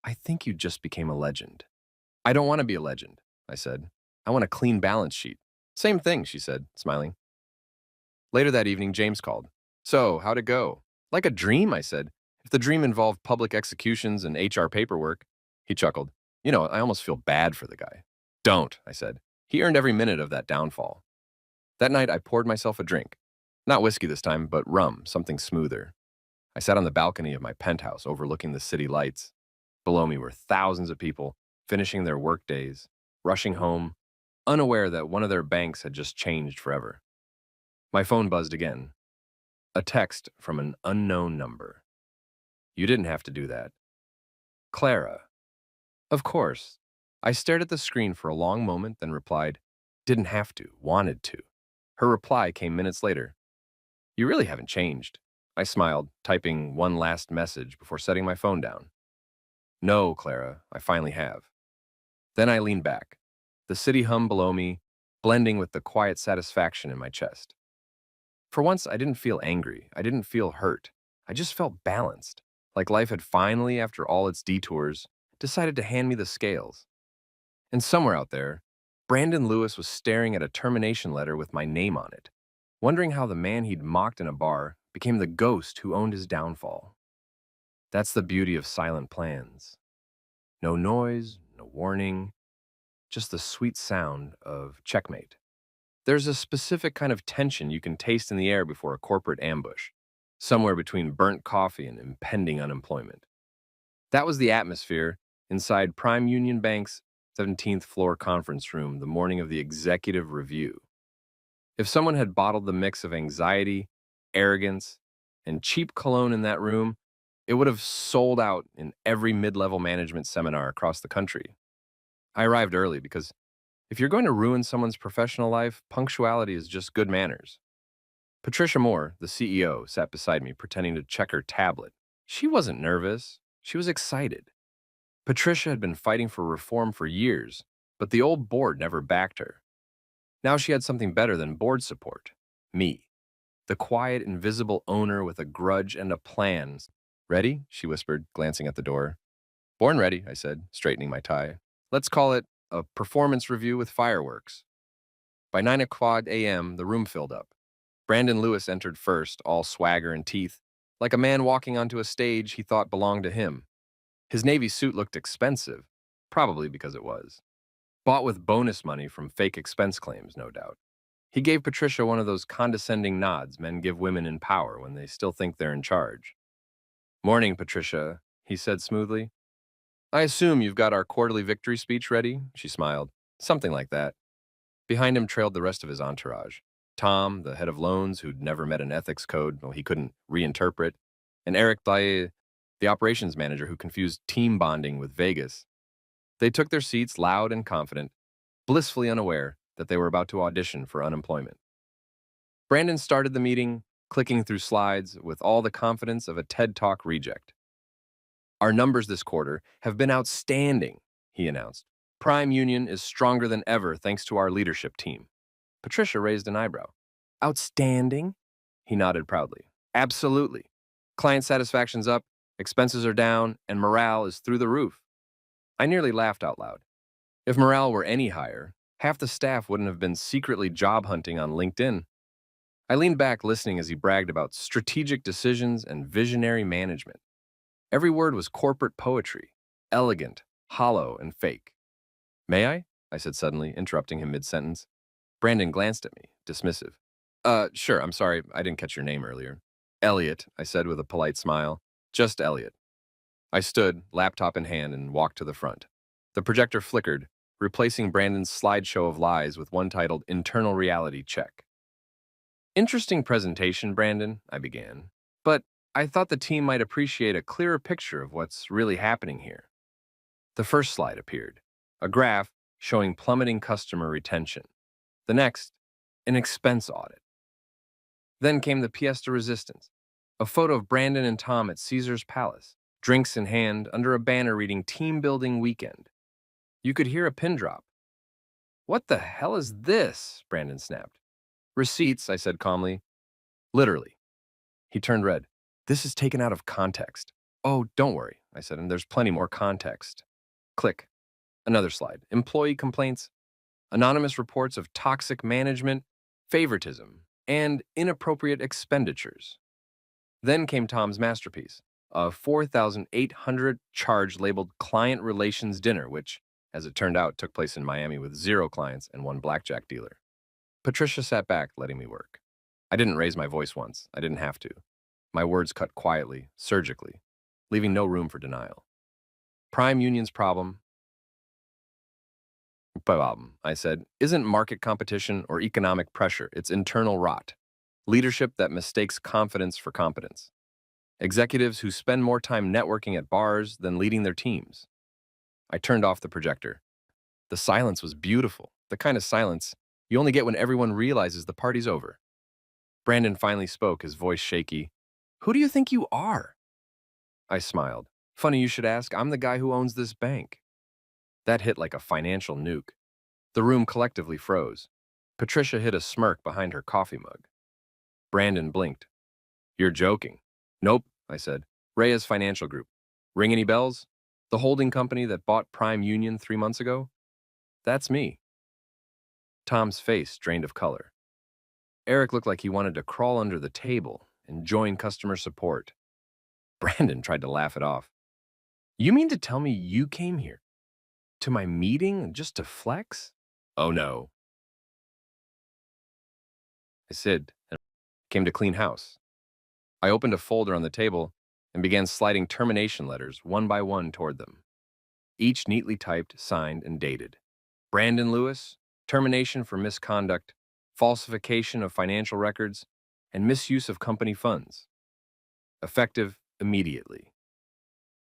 I think you just became a legend. I don't want to be a legend, I said. I want a clean balance sheet. Same thing, she said, smiling. Later that evening, James called. So, how'd it go? Like a dream, I said. If the dream involved public executions and HR paperwork, he chuckled. You know, I almost feel bad for the guy. Don't, I said. He earned every minute of that downfall. That night, I poured myself a drink. Not whiskey this time, but rum, something smoother. I sat on the balcony of my penthouse overlooking the city lights. Below me were thousands of people finishing their work days, rushing home, unaware that one of their banks had just changed forever. My phone buzzed again. A text from an unknown number. You didn't have to do that. Clara. Of course. I stared at the screen for a long moment, then replied, didn't have to, wanted to. Her reply came minutes later. You really haven't changed. I smiled, typing one last message before setting my phone down. No, Clara, I finally have. Then I leaned back, the city hummed below me, blending with the quiet satisfaction in my chest. For once, I didn't feel angry. I didn't feel hurt. I just felt balanced, like life had finally, after all its detours, decided to hand me the scales. And somewhere out there, Brandon Lewis was staring at a termination letter with my name on it, wondering how the man he'd mocked in a bar became the ghost who owned his downfall. That's the beauty of silent plans. No noise, no warning, just the sweet sound of checkmate. There's a specific kind of tension you can taste in the air before a corporate ambush, somewhere between burnt coffee and impending unemployment. That was the atmosphere inside Prime Union Bank's 17th floor conference room the morning of the executive review. If someone had bottled the mix of anxiety, arrogance, and cheap cologne in that room, it would have sold out in every mid-level management seminar across the country. I arrived early because If you're going to ruin someone's professional life, punctuality is just good manners. Patricia Moore, the CEO, sat beside me, pretending to check her tablet. She wasn't nervous. She was excited. Patricia had been fighting for reform for years, but the old board never backed her. Now she had something better than board support. Me. The quiet, invisible owner with a grudge and a plan. Ready? She whispered, glancing at the door. Born ready, I said, straightening my tie. Let's call it a performance review with fireworks. By 9 o'clock a.m., the room filled up. Brandon Lewis entered first, all swagger and teeth, like a man walking onto a stage he thought belonged to him. His navy suit looked expensive, probably because it was. Bought with bonus money from fake expense claims, no doubt. He gave Patricia one of those condescending nods men give women in power when they still think they're in charge. Morning, Patricia, he said smoothly. I assume you've got our quarterly victory speech ready, she smiled. Something like that. Behind him trailed the rest of his entourage. Tom, the head of loans, who'd never met an ethics code he couldn't reinterpret, and Eric Daye, the operations manager who confused team bonding with Vegas. They took their seats loud and confident, blissfully unaware that they were about to audition for unemployment. Brandon started the meeting, clicking through slides with all the confidence of a TED Talk reject. Our numbers this quarter have been outstanding, he announced. Prime Union is stronger than ever thanks to our leadership team. Patricia raised an eyebrow. Outstanding? He nodded proudly. Absolutely. Client satisfaction's up, expenses are down, and morale is through the roof. I nearly laughed out loud. If morale were any higher, half the staff wouldn't have been secretly job hunting on LinkedIn. I leaned back listening as he bragged about strategic decisions and visionary management. Every word was corporate poetry, elegant, hollow, and fake. May I? I said suddenly, interrupting him mid-sentence. Brandon glanced at me, dismissive. Sure, I'm sorry, I didn't catch your name earlier. Elliot, I said with a polite smile. Just Elliot. I stood, laptop in hand, and walked to the front. The projector flickered, replacing Brandon's slideshow of lies with one titled Internal Reality Check. Interesting presentation, Brandon, I began. But I thought the team might appreciate a clearer picture of what's really happening here. The first slide appeared, a graph showing plummeting customer retention. The next, an expense audit. Then came the pièce de resistance, a photo of Brandon and Tom at Caesar's Palace, drinks in hand under a banner reading Team Building Weekend. You could hear a pin drop. What the hell is this? Brandon snapped. Receipts, I said calmly. Literally. He turned red. This is taken out of context. Oh, don't worry, I said, and there's plenty more context. Click. Another slide. Employee complaints, anonymous reports of toxic management, favoritism, and inappropriate expenditures. Then came Tom's masterpiece, a 4,800 charge labeled Client Relations Dinner, which, as it turned out, took place in Miami with 0 clients and 1 blackjack dealer. Patricia sat back, letting me work. I didn't raise my voice once. I didn't have to. My words cut quietly, surgically, leaving no room for denial. Prime Union's problem, I said, isn't market competition or economic pressure. It's internal rot. Leadership that mistakes confidence for competence. Executives who spend more time networking at bars than leading their teams. I turned off the projector. The silence was beautiful, the kind of silence you only get when everyone realizes the party's over. Brandon finally spoke, his voice shaky. Who do you think you are? I smiled. Funny you should ask, I'm the guy who owns this bank. That hit like a financial nuke. The room collectively froze. Patricia hid a smirk behind her coffee mug. Brandon blinked. You're joking. Nope, I said. Reyes Financial Group. Ring any bells? The holding company that bought Prime Union 3 months ago? That's me. Tom's face drained of color. Eric looked like he wanted to crawl under the table and join customer support. Brandon tried to laugh it off. You mean to tell me you came here? To my meeting just to flex? Oh no. I said, and came to clean house. I opened a folder on the table and began sliding termination letters one by one toward them. Each neatly typed, signed, and dated. Brandon Lewis, termination for misconduct, falsification of financial records, and misuse of company funds. Effective immediately.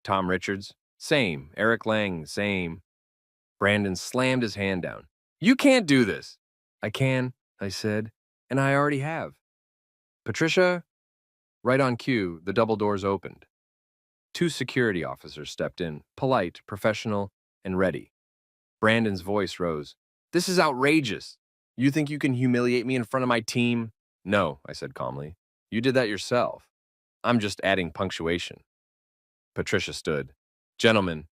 Tom Richards, same. Eric Lang, same. Brandon slammed his hand down. You can't do this. I can, I said, and I already have. Patricia, right on cue, the double doors opened. Two security officers stepped in, polite, professional, and ready. Brandon's voice rose. This is outrageous. You think you can humiliate me in front of my team? No, I said calmly. You did that yourself. I'm just adding punctuation. Patricia stood. Gentlemen,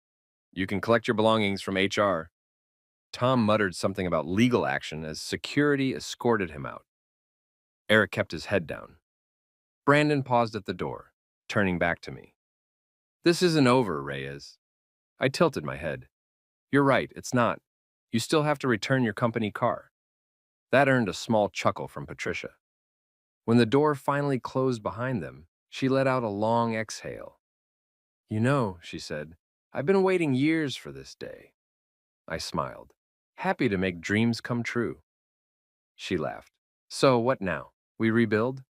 you can collect your belongings from HR. Tom muttered something about legal action as security escorted him out. Eric kept his head down. Brandon paused at the door, turning back to me. This isn't over, Reyes. I tilted my head. You're right, it's not. You still have to return your company car. That earned a small chuckle from Patricia. When the door finally closed behind them, she let out a long exhale. You know, she said, I've been waiting years for this day. I smiled, happy to make dreams come true. She laughed. So what now? We rebuild?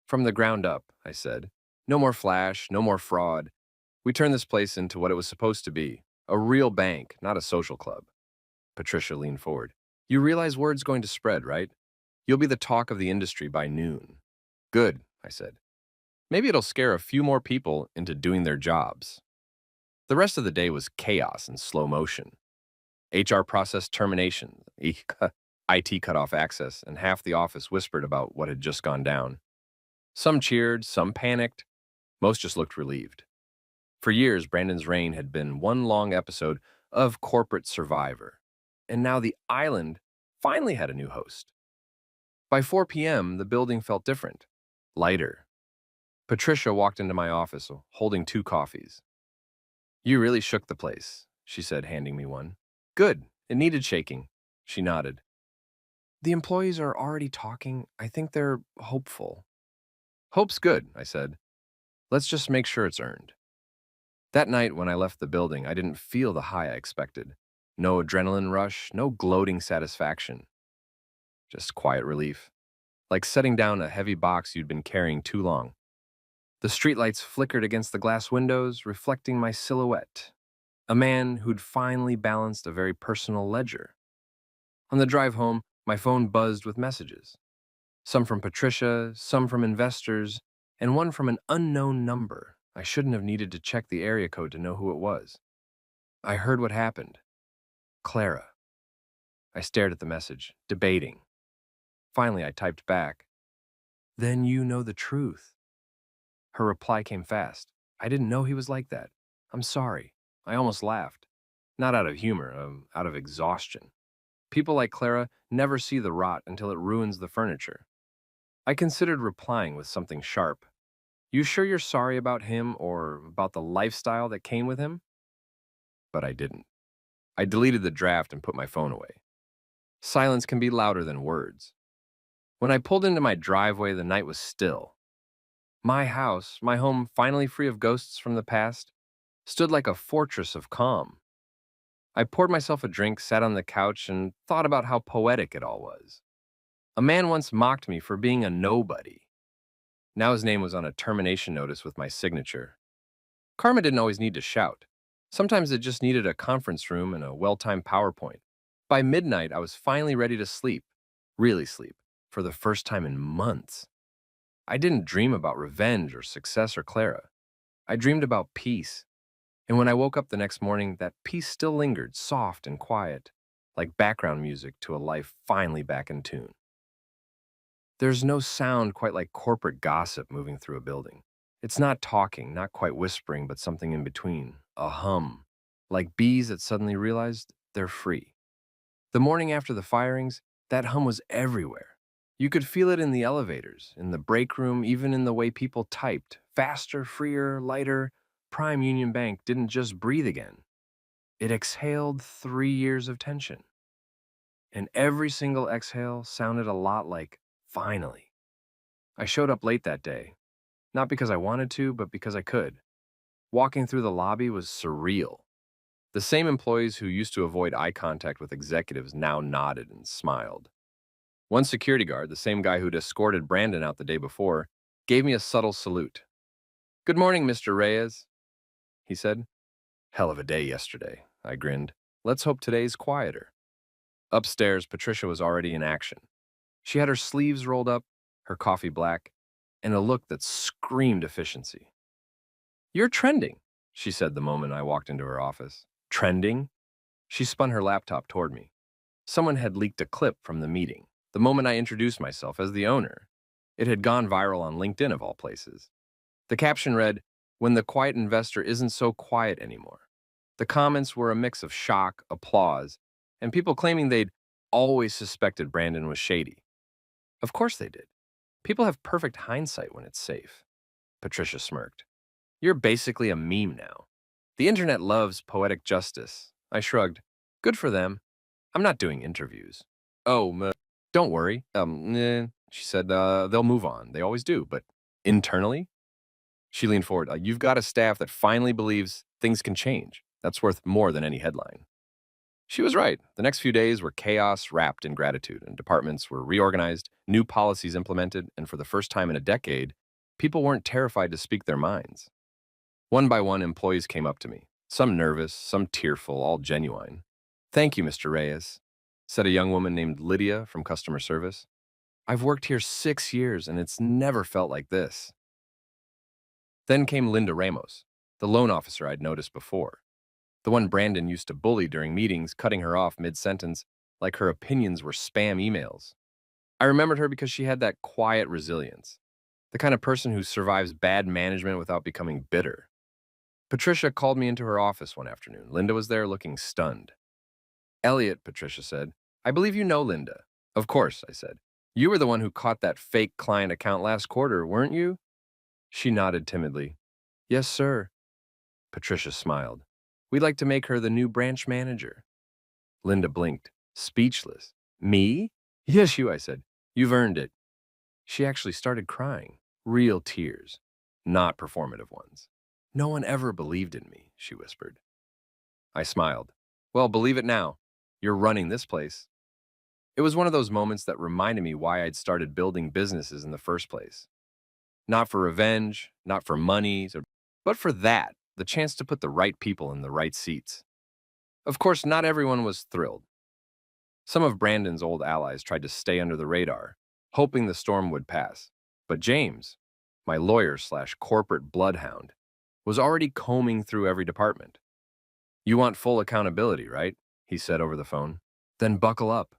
From the ground up, I said. No more flash, no more fraud. We turn this place into what it was supposed to be, a real bank, not a social club. Patricia leaned forward. You realize word's going to spread, right? You'll be the talk of the industry by noon. Good, I said. Maybe it'll scare a few more people into doing their jobs. The rest of the day was chaos and slow motion. HR processed termination, IT cut off access, and half the office whispered about what had just gone down. Some cheered, some panicked. Most just looked relieved. For years, Brandon's reign had been one long episode of corporate survivor. And now the island finally had a new host. By 4 p.m., the building felt different, lighter. Patricia walked into my office holding 2 coffees. You really shook the place, she said, handing me one. Good. It needed shaking. She nodded. The employees are already talking. I think they're hopeful. Hope's good, I said. Let's just make sure it's earned. That night when I left the building, I didn't feel the high I expected. No adrenaline rush, no gloating satisfaction. Just quiet relief. Like setting down a heavy box you'd been carrying too long. The streetlights flickered against the glass windows, reflecting my silhouette. A man who'd finally balanced a very personal ledger. On the drive home, my phone buzzed with messages. Some from Patricia, some from investors, and one from an unknown number. I shouldn't have needed to check the area code to know who it was. I heard what happened. Clara. I stared at the message, debating. Finally, I typed back. Then you know the truth. Her reply came fast. I didn't know he was like that. I'm sorry. I almost laughed. Not out of humor, out of exhaustion. People like Clara never see the rot until it ruins the furniture. I considered replying with something sharp. You sure you're sorry about him or about the lifestyle that came with him? But I didn't. I deleted the draft and put my phone away. Silence can be louder than words. When I pulled into my driveway, the night was still. My house, my home finally free of ghosts from the past, stood like a fortress of calm. I poured myself a drink, sat on the couch, and thought about how poetic it all was. A man once mocked me for being a nobody. Now his name was on a termination notice with my signature. Karma didn't always need to shout. Sometimes it just needed a conference room and a well-timed PowerPoint. By midnight, I was finally ready to sleep, really sleep, for the first time in months. I didn't dream about revenge or success or Clara. I dreamed about peace. And when I woke up the next morning, that peace still lingered, soft and quiet, like background music to a life finally back in tune. There's no sound quite like corporate gossip moving through a building. It's not talking, not quite whispering, but something in between, a hum, like bees that suddenly realized they're free. The morning after the firings, that hum was everywhere. You could feel it in the elevators, in the break room, even in the way people typed. Faster, freer, lighter. Prime Union Bank didn't just breathe again. It exhaled 3 years of tension. And every single exhale sounded a lot like, finally. I showed up late that day, not because I wanted to, but because I could. Walking through the lobby was surreal. The same employees who used to avoid eye contact with executives now nodded and smiled. One security guard, the same guy who'd escorted Brandon out the day before, gave me a subtle salute. Good morning, Mr. Reyes, he said. Hell of a day yesterday, I grinned. Let's hope today's quieter. Upstairs, Patricia was already in action. She had her sleeves rolled up, her coffee black, and a look that screamed efficiency. "You're trending," she said the moment I walked into her office. "Trending?" She spun her laptop toward me. Someone had leaked a clip from the meeting, the moment I introduced myself as the owner. It had gone viral on LinkedIn of all places. The caption read, "When the quiet investor isn't so quiet anymore." The comments were a mix of shock, applause, and people claiming they'd always suspected Brandon was shady. Of course they did. People have perfect hindsight when it's safe. Patricia smirked. "You're basically a meme now. The internet loves poetic justice." I shrugged. "Good for them. I'm not doing interviews." "Oh, don't worry." She said, "They'll move on. They always do. But internally?" She leaned forward. "You've got a staff that finally believes things can change. That's worth more than any headline." She was right. The next few days were chaos wrapped in gratitude, and departments were reorganized, new policies implemented, and for the first time in a decade, people weren't terrified to speak their minds. One by one, employees came up to me, some nervous, some tearful, all genuine. "Thank you, Mr. Reyes," said a young woman named Lydia from customer service. "I've worked here 6 years, and it's never felt like this." Then came Linda Ramos, the loan officer I'd noticed before, the one Brandon used to bully during meetings, cutting her off mid-sentence like her opinions were spam emails. I remembered her because she had that quiet resilience, the kind of person who survives bad management without becoming bitter. Patricia called me into her office one afternoon. Linda was there looking stunned. "Elliot," Patricia said, "I believe you know Linda." "Of course," I said. "You were the one who caught that fake client account last quarter, weren't you?" She nodded timidly. "Yes, sir." Patricia smiled. "We'd like to make her the new branch manager." Linda blinked, speechless. "Me?" "Yes, you," I said. "You've earned it." She actually started crying. Real tears, not performative ones. "No one ever believed in me," she whispered. I smiled. "Well, believe it now. You're running this place." It was one of those moments that reminded me why I'd started building businesses in the first place. Not for revenge, not for money, but for that, the chance to put the right people in the right seats. Of course, not everyone was thrilled. Some of Brandon's old allies tried to stay under the radar, hoping the storm would pass. But James, my lawyer slash corporate bloodhound, was already combing through every department. "You want full accountability, right?" he said over the phone. "Then buckle up.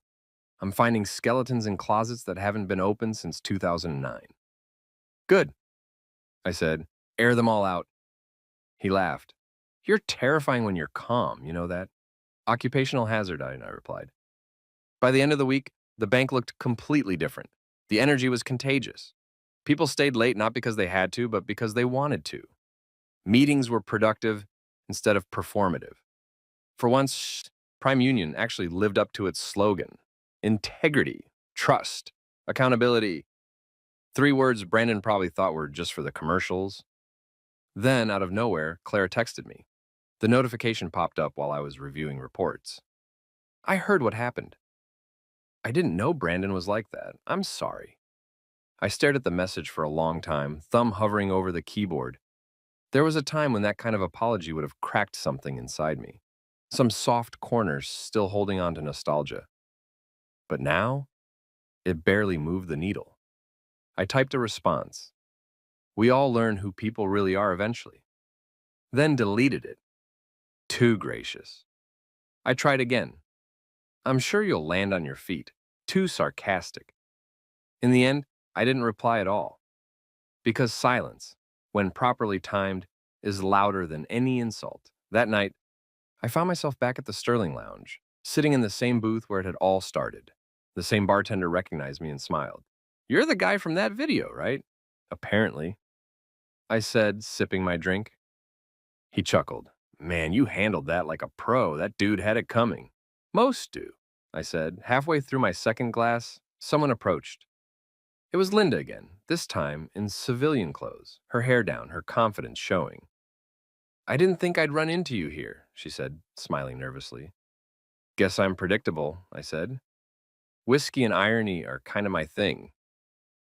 I'm finding skeletons in closets that haven't been opened since 2009. "Good," I said. "Air them all out." He laughed. "You're terrifying when you're calm, you know that?" "Occupational hazard," I replied. By the end of the week, the bank looked completely different. The energy was contagious. People stayed late not because they had to, but because they wanted to. Meetings were productive instead of performative. For once, Prime Union actually lived up to its slogan: integrity, trust, accountability. 3 words Brandon probably thought were just for the commercials. Then, out of nowhere, Claire texted me. The notification popped up while I was reviewing reports. "I heard what happened." "I didn't know Brandon was like that. I'm sorry." I stared at the message for a long time, thumb hovering over the keyboard. There was a time when that kind of apology would have cracked something inside me. Some soft corners still holding on to nostalgia. But now, it barely moved the needle. I typed a response. "We all learn who people really are eventually." Then deleted it. Too gracious. I tried again. "I'm sure you'll land on your feet." Too sarcastic. In the end, I didn't reply at all. Because silence, when properly timed, is louder than any insult. That night, I found myself back at the Sterling Lounge, sitting in the same booth where it had all started. The same bartender recognized me and smiled. "You're the guy from that video, right?" "Apparently," I said, sipping my drink. He chuckled. "Man, you handled that like a pro. That dude had it coming." "Most do," I said. Halfway through my second glass, someone approached. It was Linda again, this time in civilian clothes, her hair down, her confidence showing. "I didn't think I'd run into you here," she said, smiling nervously. "Guess I'm predictable," I said. "Whiskey and irony are kind of my thing."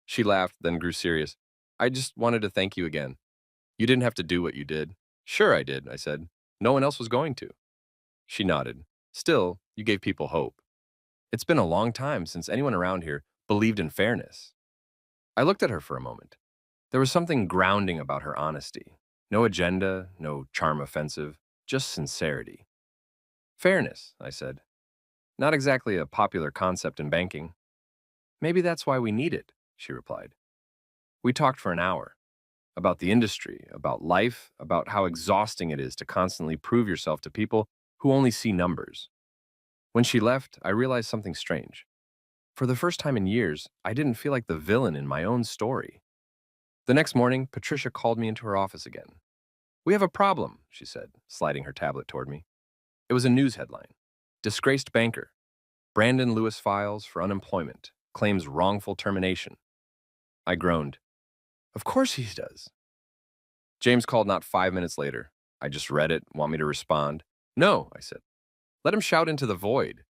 She laughed, then grew serious. "I just wanted to thank you again. You didn't have to do what you did." "Sure I did," I said. "No one else was going to." She nodded. "Still, you gave people hope." It's been a long time since anyone around here believed in fairness. I looked at her for a moment. There was something grounding about her honesty. No agenda, no charm offensive, just sincerity. Fairness, I said. Not exactly a popular concept in banking. Maybe that's why we need it, she replied. We talked for an hour about the industry, about life, about how exhausting it is to constantly prove yourself to people who only see numbers. When she left, I realized something strange. For the first time in years, I didn't feel like the villain in my own story. The next morning, Patricia called me into her office again. We have a problem, she said, sliding her tablet toward me. It was a news headline. Disgraced banker. Brandon Lewis files for unemployment, claims wrongful termination. I groaned. Of course he does. James called not 5 minutes later. I just read it, want me to respond? No, I said. Let him shout into the void.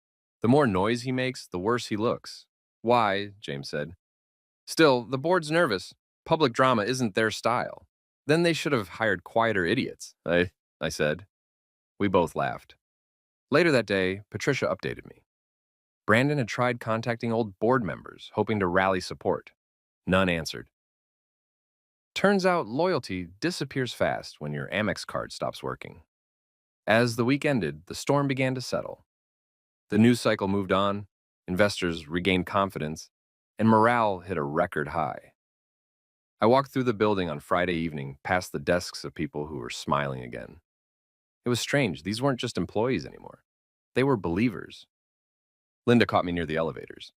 The more noise he makes, the worse he looks. Why? James said. Still, the board's nervous. Public drama isn't their style. Then they should have hired quieter idiots, I said. We both laughed. Later that day, Patricia updated me. Brandon had tried contacting old board members, hoping to rally support. None answered. Turns out loyalty disappears fast when your Amex card stops working. As the week ended, the storm began to settle. The news cycle moved on, investors regained confidence, and morale hit a record high. I walked through the building on Friday evening, past the desks of people who were smiling again. It was strange. These weren't just employees anymore. They were believers. Linda caught me near the elevators.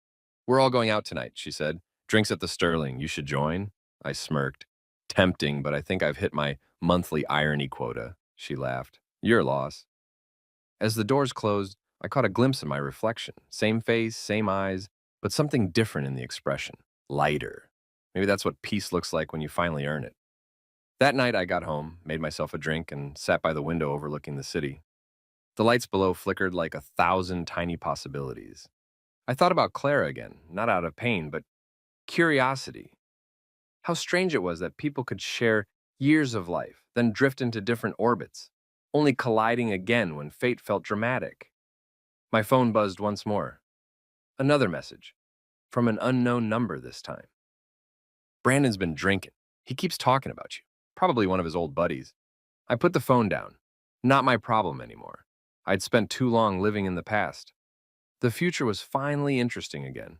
We're all going out tonight, she said. Drinks at the Sterling. You should join? I smirked. Tempting, but I think I've hit my monthly irony quota, she laughed. Your loss. As the doors closed, I caught a glimpse of my reflection. Same face, same eyes, but something different in the expression. Lighter. Maybe that's what peace looks like when you finally earn it. That night I got home, made myself a drink, and sat by the window overlooking the city. The lights below flickered like 1,000 tiny possibilities. I thought about Clara again, not out of pain, but curiosity. How strange it was that people could share years of life, then drift into different orbits, only colliding again when fate felt dramatic. My phone buzzed once more. Another message, from an unknown number this time. Brandon's been drinking. He keeps talking about you. Probably one of his old buddies. I put the phone down. Not my problem anymore. I'd spent too long living in the past. The future was finally interesting again.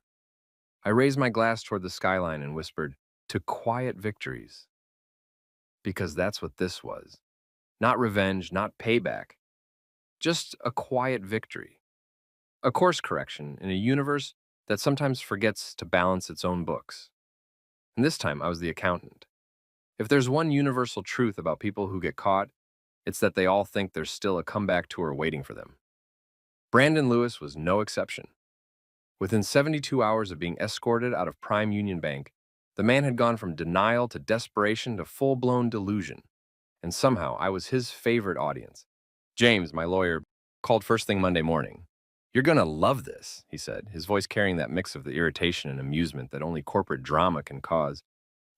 I raised my glass toward the skyline and whispered, to quiet victories. Because that's what this was. Not revenge, not payback. Just a quiet victory. A course correction in a universe that sometimes forgets to balance its own books. And this time I was the accountant. If there's one universal truth about people who get caught, it's that they all think there's still a comeback tour waiting for them. Brandon Lewis was no exception. Within 72 hours of being escorted out of Prime Union Bank, the man had gone from denial to desperation to full-blown delusion. And somehow I was his favorite audience. James, my lawyer, called first thing Monday morning. You're gonna love this, he said, his voice carrying that mix of the irritation and amusement that only corporate drama can cause.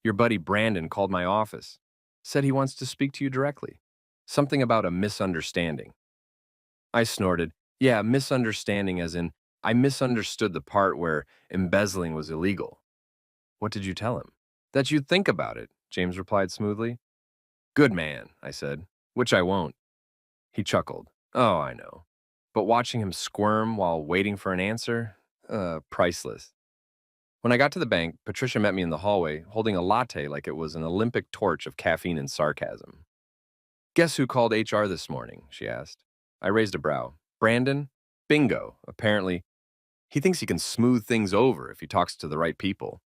Your buddy Brandon called my office, said he wants to speak to you directly. Something about a misunderstanding. I snorted. Yeah, misunderstanding as in, I misunderstood the part where embezzling was illegal. What did you tell him? That you'd think about it, James replied smoothly. Good man, I said, which I won't. He chuckled. Oh, I know. But watching him squirm while waiting for an answer? Priceless. When I got to the bank, Patricia met me in the hallway, holding a latte like it was an Olympic torch of caffeine and sarcasm. Guess who called HR this morning? She asked. I raised a brow. Brandon? Bingo. Apparently, he thinks he can smooth things over if he talks to the right people.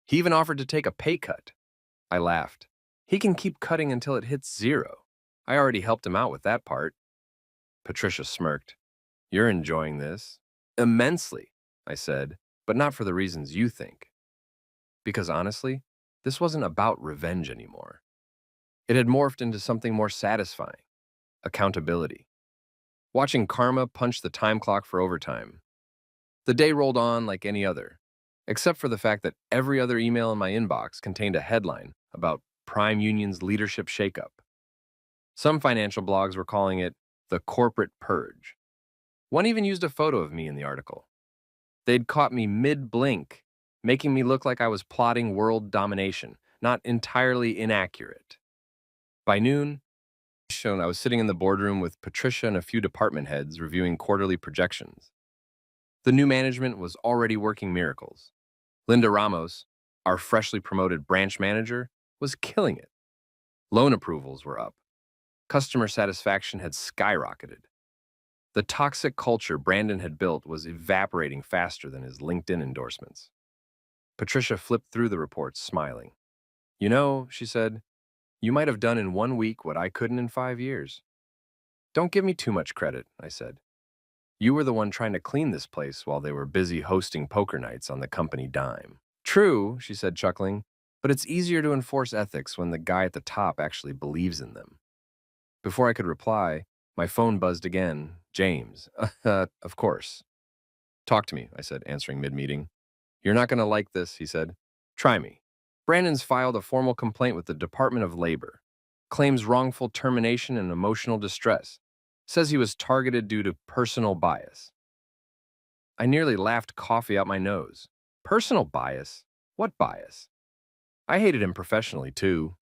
He even offered to take a pay cut. I laughed. He can keep cutting until it hits zero. I already helped him out with that part. Patricia smirked. You're enjoying this? Immensely, I said, but not for the reasons you think. Because honestly, this wasn't about revenge anymore. It had morphed into something more satisfying. Accountability. Watching karma punch the time clock for overtime. The day rolled on like any other, except for the fact that every other email in my inbox contained a headline about Prime Union's leadership shakeup. Some financial blogs were calling it the corporate purge. One even used a photo of me in the article. They'd caught me mid-blink, making me look like I was plotting world domination, not entirely inaccurate. By noon, I was sitting in the boardroom with Patricia and a few department heads reviewing quarterly projections. The new management was already working miracles. Linda Ramos, our freshly promoted branch manager, was killing it. Loan approvals were up. Customer satisfaction had skyrocketed. The toxic culture Brandon had built was evaporating faster than his LinkedIn endorsements. Patricia flipped through the reports, smiling. You know, she said, you might have done in 1 week what I couldn't in 5 years. Don't give me too much credit, I said. You were the one trying to clean this place while they were busy hosting poker nights on the company dime. True, she said, chuckling, but it's easier to enforce ethics when the guy at the top actually believes in them. Before I could reply, my phone buzzed again. James. Of course. Talk to me, I said, answering mid-meeting. You're not going to like this, he said. Try me. Brandon's filed a formal complaint with the Department of Labor. Claims wrongful termination and emotional distress. Says he was targeted due to personal bias. I nearly laughed coffee out my nose. Personal bias? What bias? I hated him professionally, too.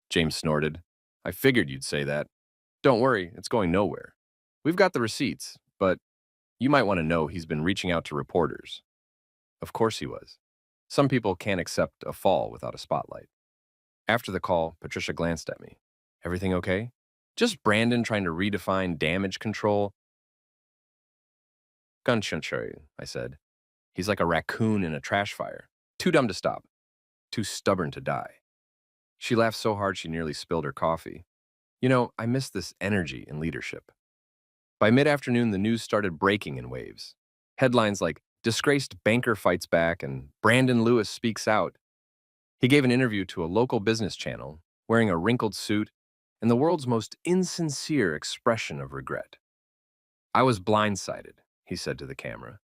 James snorted. I figured you'd say that. Don't worry, it's going nowhere. We've got the receipts, but you might want to know he's been reaching out to reporters. Of course he was. Some people can't accept a fall without a spotlight. After the call, Patricia glanced at me. Everything okay? Just Brandon trying to redefine damage control. Gunshunchery, I said. He's like a raccoon in a trash fire. Too dumb to stop. Too stubborn to die. She laughed so hard she nearly spilled her coffee. You know, I miss this energy in leadership. By mid-afternoon, the news started breaking in waves. Headlines like, disgraced banker fights back and Brandon Lewis speaks out. He gave an interview to a local business channel, wearing a wrinkled suit and the world's most insincere expression of regret. I was blindsided, he said to the camera.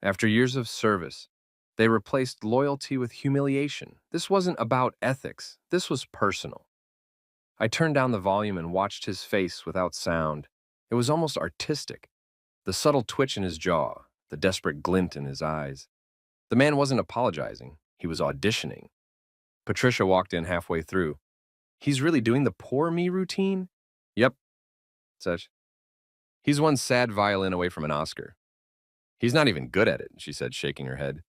After years of service, they replaced loyalty with humiliation. This wasn't about ethics. This was personal. I turned down the volume and watched his face without sound. It was almost artistic. The subtle twitch in his jaw, the desperate glint in his eyes. The man wasn't apologizing. He was auditioning. Patricia walked in halfway through. He's really doing the poor me routine? Yep, such. He's one sad violin away from an Oscar. He's not even good at it, she said, shaking her head.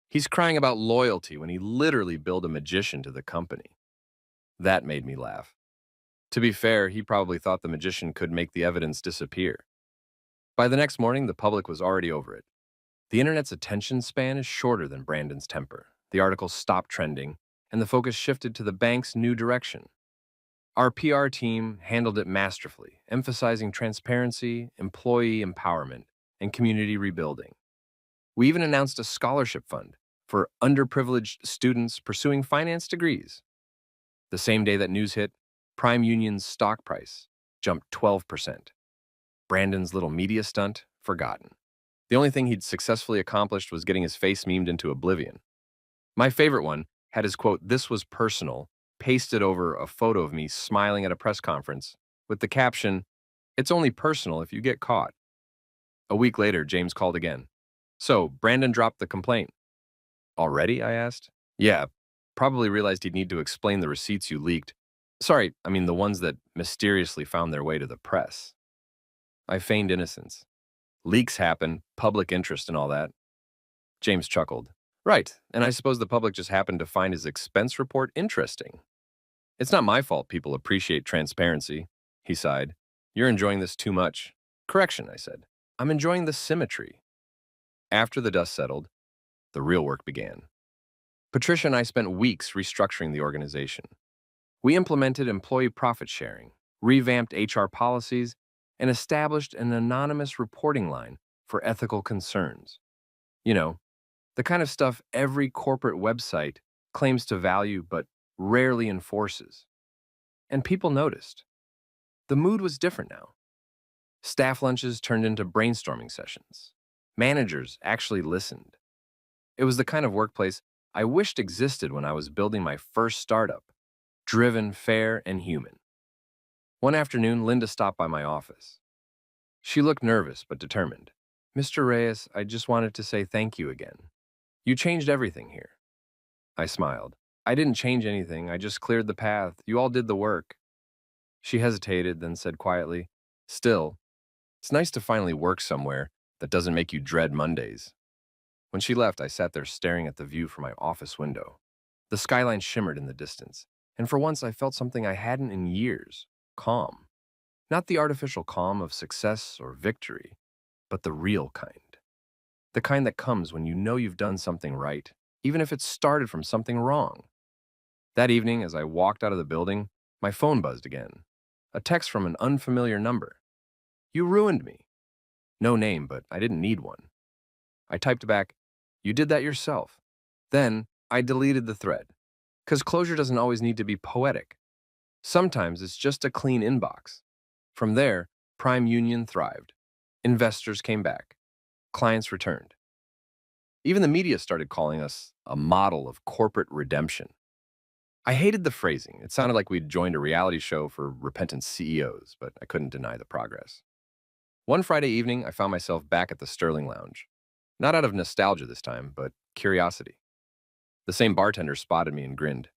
He's crying about loyalty when he literally billed a magician to the company. That made me laugh. To be fair, he probably thought the magician could make the evidence disappear. By the next morning, the public was already over it. The internet's attention span is shorter than Brandon's temper. The article stopped trending, and the focus shifted to the bank's new direction. Our PR team handled it masterfully, emphasizing transparency, employee empowerment, and community rebuilding. We even announced a scholarship fund for underprivileged students pursuing finance degrees. The same day that news hit, Prime Union's stock price jumped 12%. Brandon's little media stunt, forgotten. The only thing he'd successfully accomplished was getting his face memed into oblivion. My favorite one had his quote, "This was personal," pasted over a photo of me smiling at a press conference with the caption, "It's only personal if you get caught." A week later, James called again. So, Brandon dropped the complaint. Already? I asked. Yeah, probably realized he'd need to explain the receipts you leaked. Sorry, I mean the ones that mysteriously found their way to the press. I feigned innocence. Leaks happen, public interest and all that. James chuckled. Right, and I suppose the public just happened to find his expense report interesting. It's not my fault people appreciate transparency, he sighed. You're enjoying this too much. Correction, I said. I'm enjoying the symmetry. After the dust settled, the real work began. Patricia and I spent weeks restructuring the organization. We implemented employee profit sharing, revamped HR policies, and established an anonymous reporting line for ethical concerns. You know, the kind of stuff every corporate website claims to value but rarely enforces. And people noticed. The mood was different now. Staff lunches turned into brainstorming sessions. Managers actually listened. It was the kind of workplace I wished existed when I was building my first startup. Driven, fair, and human. One afternoon, Linda stopped by my office. She looked nervous but determined. Mr. Reyes, I just wanted to say thank you again. You changed everything here. I smiled. I didn't change anything. I just cleared the path. You all did the work. She hesitated, then said quietly, Still, it's nice to finally work somewhere that doesn't make you dread Mondays. When she left, I sat there staring at the view from my office window. The skyline shimmered in the distance, and for once I felt something I hadn't in years, calm. Not the artificial calm of success or victory, but the real kind. The kind that comes when you know you've done something right, even if it started from something wrong. That evening, as I walked out of the building, my phone buzzed again. A text from an unfamiliar number. You ruined me. No name, but I didn't need one. I typed back, You did that yourself. Then I deleted the thread. Because closure doesn't always need to be poetic. Sometimes it's just a clean inbox. From there, Prime Union thrived. Investors came back. Clients returned. Even the media started calling us a model of corporate redemption. I hated the phrasing. It sounded like we'd joined a reality show for repentant CEOs, but I couldn't deny the progress. One Friday evening, I found myself back at the Sterling Lounge. Not out of nostalgia this time, but curiosity. The same bartender spotted me and grinned.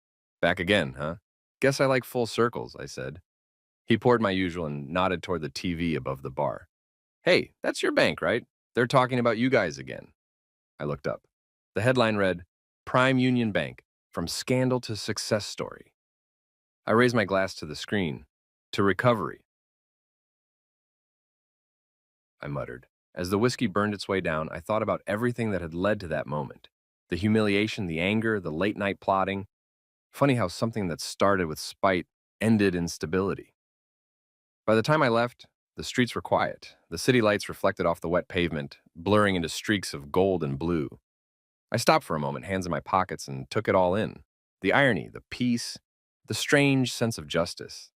Back again, huh? Guess I like full circles, I said. He poured my usual and nodded toward the TV above the bar. Hey, that's your bank, right? They're talking about you guys again. I looked up. The headline read, Prime Union Bank, from scandal to success story. I raised my glass to the screen. To recovery, I muttered. As the whiskey burned its way down, I thought about everything that had led to that moment. The humiliation, the anger, the late-night plotting. Funny how something that started with spite ended in stability. By the time I left, the streets were quiet. The city lights reflected off the wet pavement, blurring into streaks of gold and blue. I stopped for a moment, hands in my pockets, and took it all in. The irony, the peace, the strange sense of justice.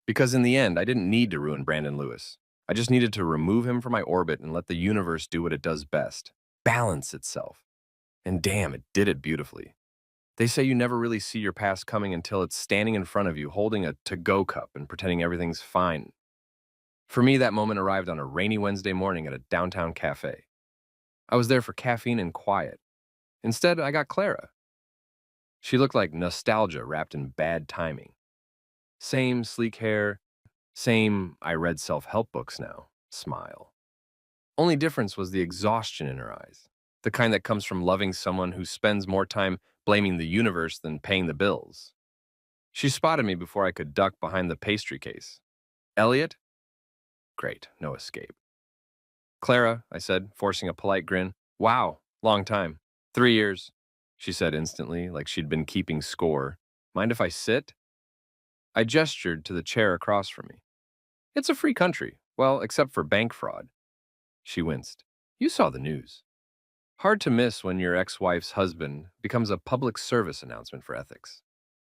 Because in the end, I didn't need to ruin Brandon Lewis. I just needed to remove him from my orbit and let the universe do what it does best, balance itself. And damn, it did it beautifully. They say you never really see your past coming until it's standing in front of you, holding a to-go cup and pretending everything's fine. For me, that moment arrived on a rainy Wednesday morning at a downtown cafe. I was there for caffeine and quiet. Instead, I got Clara. She looked like nostalgia wrapped in bad timing. Same sleek hair, same I read self-help books now smile. Only difference was the exhaustion in her eyes, the kind that comes from loving someone who spends more time blaming the universe than paying the bills. She spotted me before I could duck behind the pastry case. Elliot? Great, no escape. Clara, I said, forcing a polite grin. Wow, long time. 3 years, she said instantly, like she'd been keeping score. Mind if I sit? I gestured to the chair across from me. It's a free country. Well, except for bank fraud. She winced. You saw the news. Hard to miss when your ex-wife's husband becomes a public service announcement for ethics.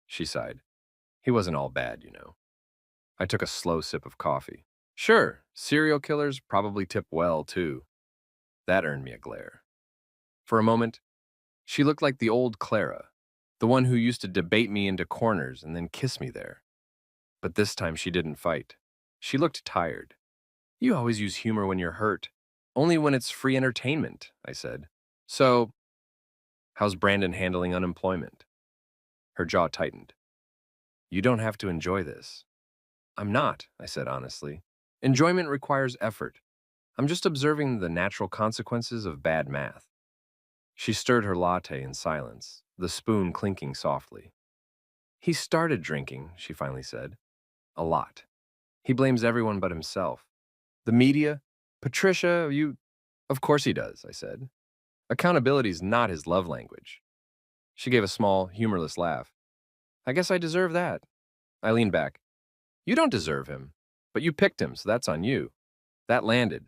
She sighed. He wasn't all bad, you know. I took a slow sip of coffee. Sure, serial killers probably tip well, too. That earned me a glare. For a moment, she looked like the old Clara, the one who used to debate me into corners and then kiss me there. But this time she didn't fight. She looked tired. You always use humor when you're hurt. Only when it's free entertainment, I said. So, how's Brandon handling unemployment? Her jaw tightened. You don't have to enjoy this. I'm not, I said honestly. Enjoyment requires effort. I'm just observing the natural consequences of bad math. She stirred her latte in silence, the spoon clinking softly. He started drinking, she finally said. A lot. He blames everyone but himself. The media? Patricia, you... Of course he does, I said. Accountability's not his love language. She gave a small, humorless laugh. I guess I deserve that. I leaned back. You don't deserve him, but you picked him, so that's on you. That landed.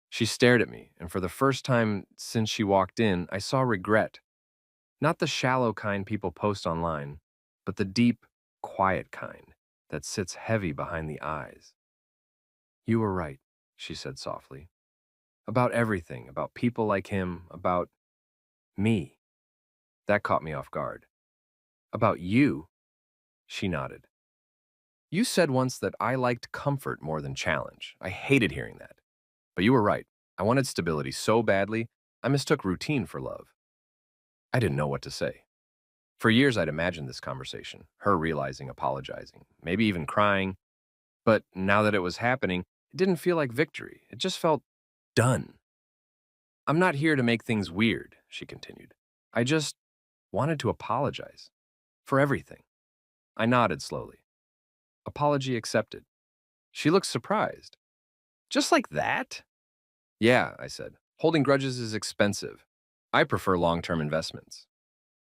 She stared at me, and for the first time since she walked in, I saw regret. Not the shallow kind people post online, but the deep, quiet kind that sits heavy behind the eyes. You were right, she said softly. About everything, about people like him, about me. That caught me off guard. About you? She nodded. You said once that I liked comfort more than challenge. I hated hearing that. But you were right. I wanted stability so badly, I mistook routine for love. I didn't know what to say. For years, I'd imagined this conversation, her realizing, apologizing, maybe even crying. But now that it was happening, it didn't feel like victory. It just felt done. I'm not here to make things weird, she continued. I just wanted to apologize for everything. I nodded slowly. Apology accepted. She looked surprised. Just like that? Yeah, I said. Holding grudges is expensive. I prefer long-term investments.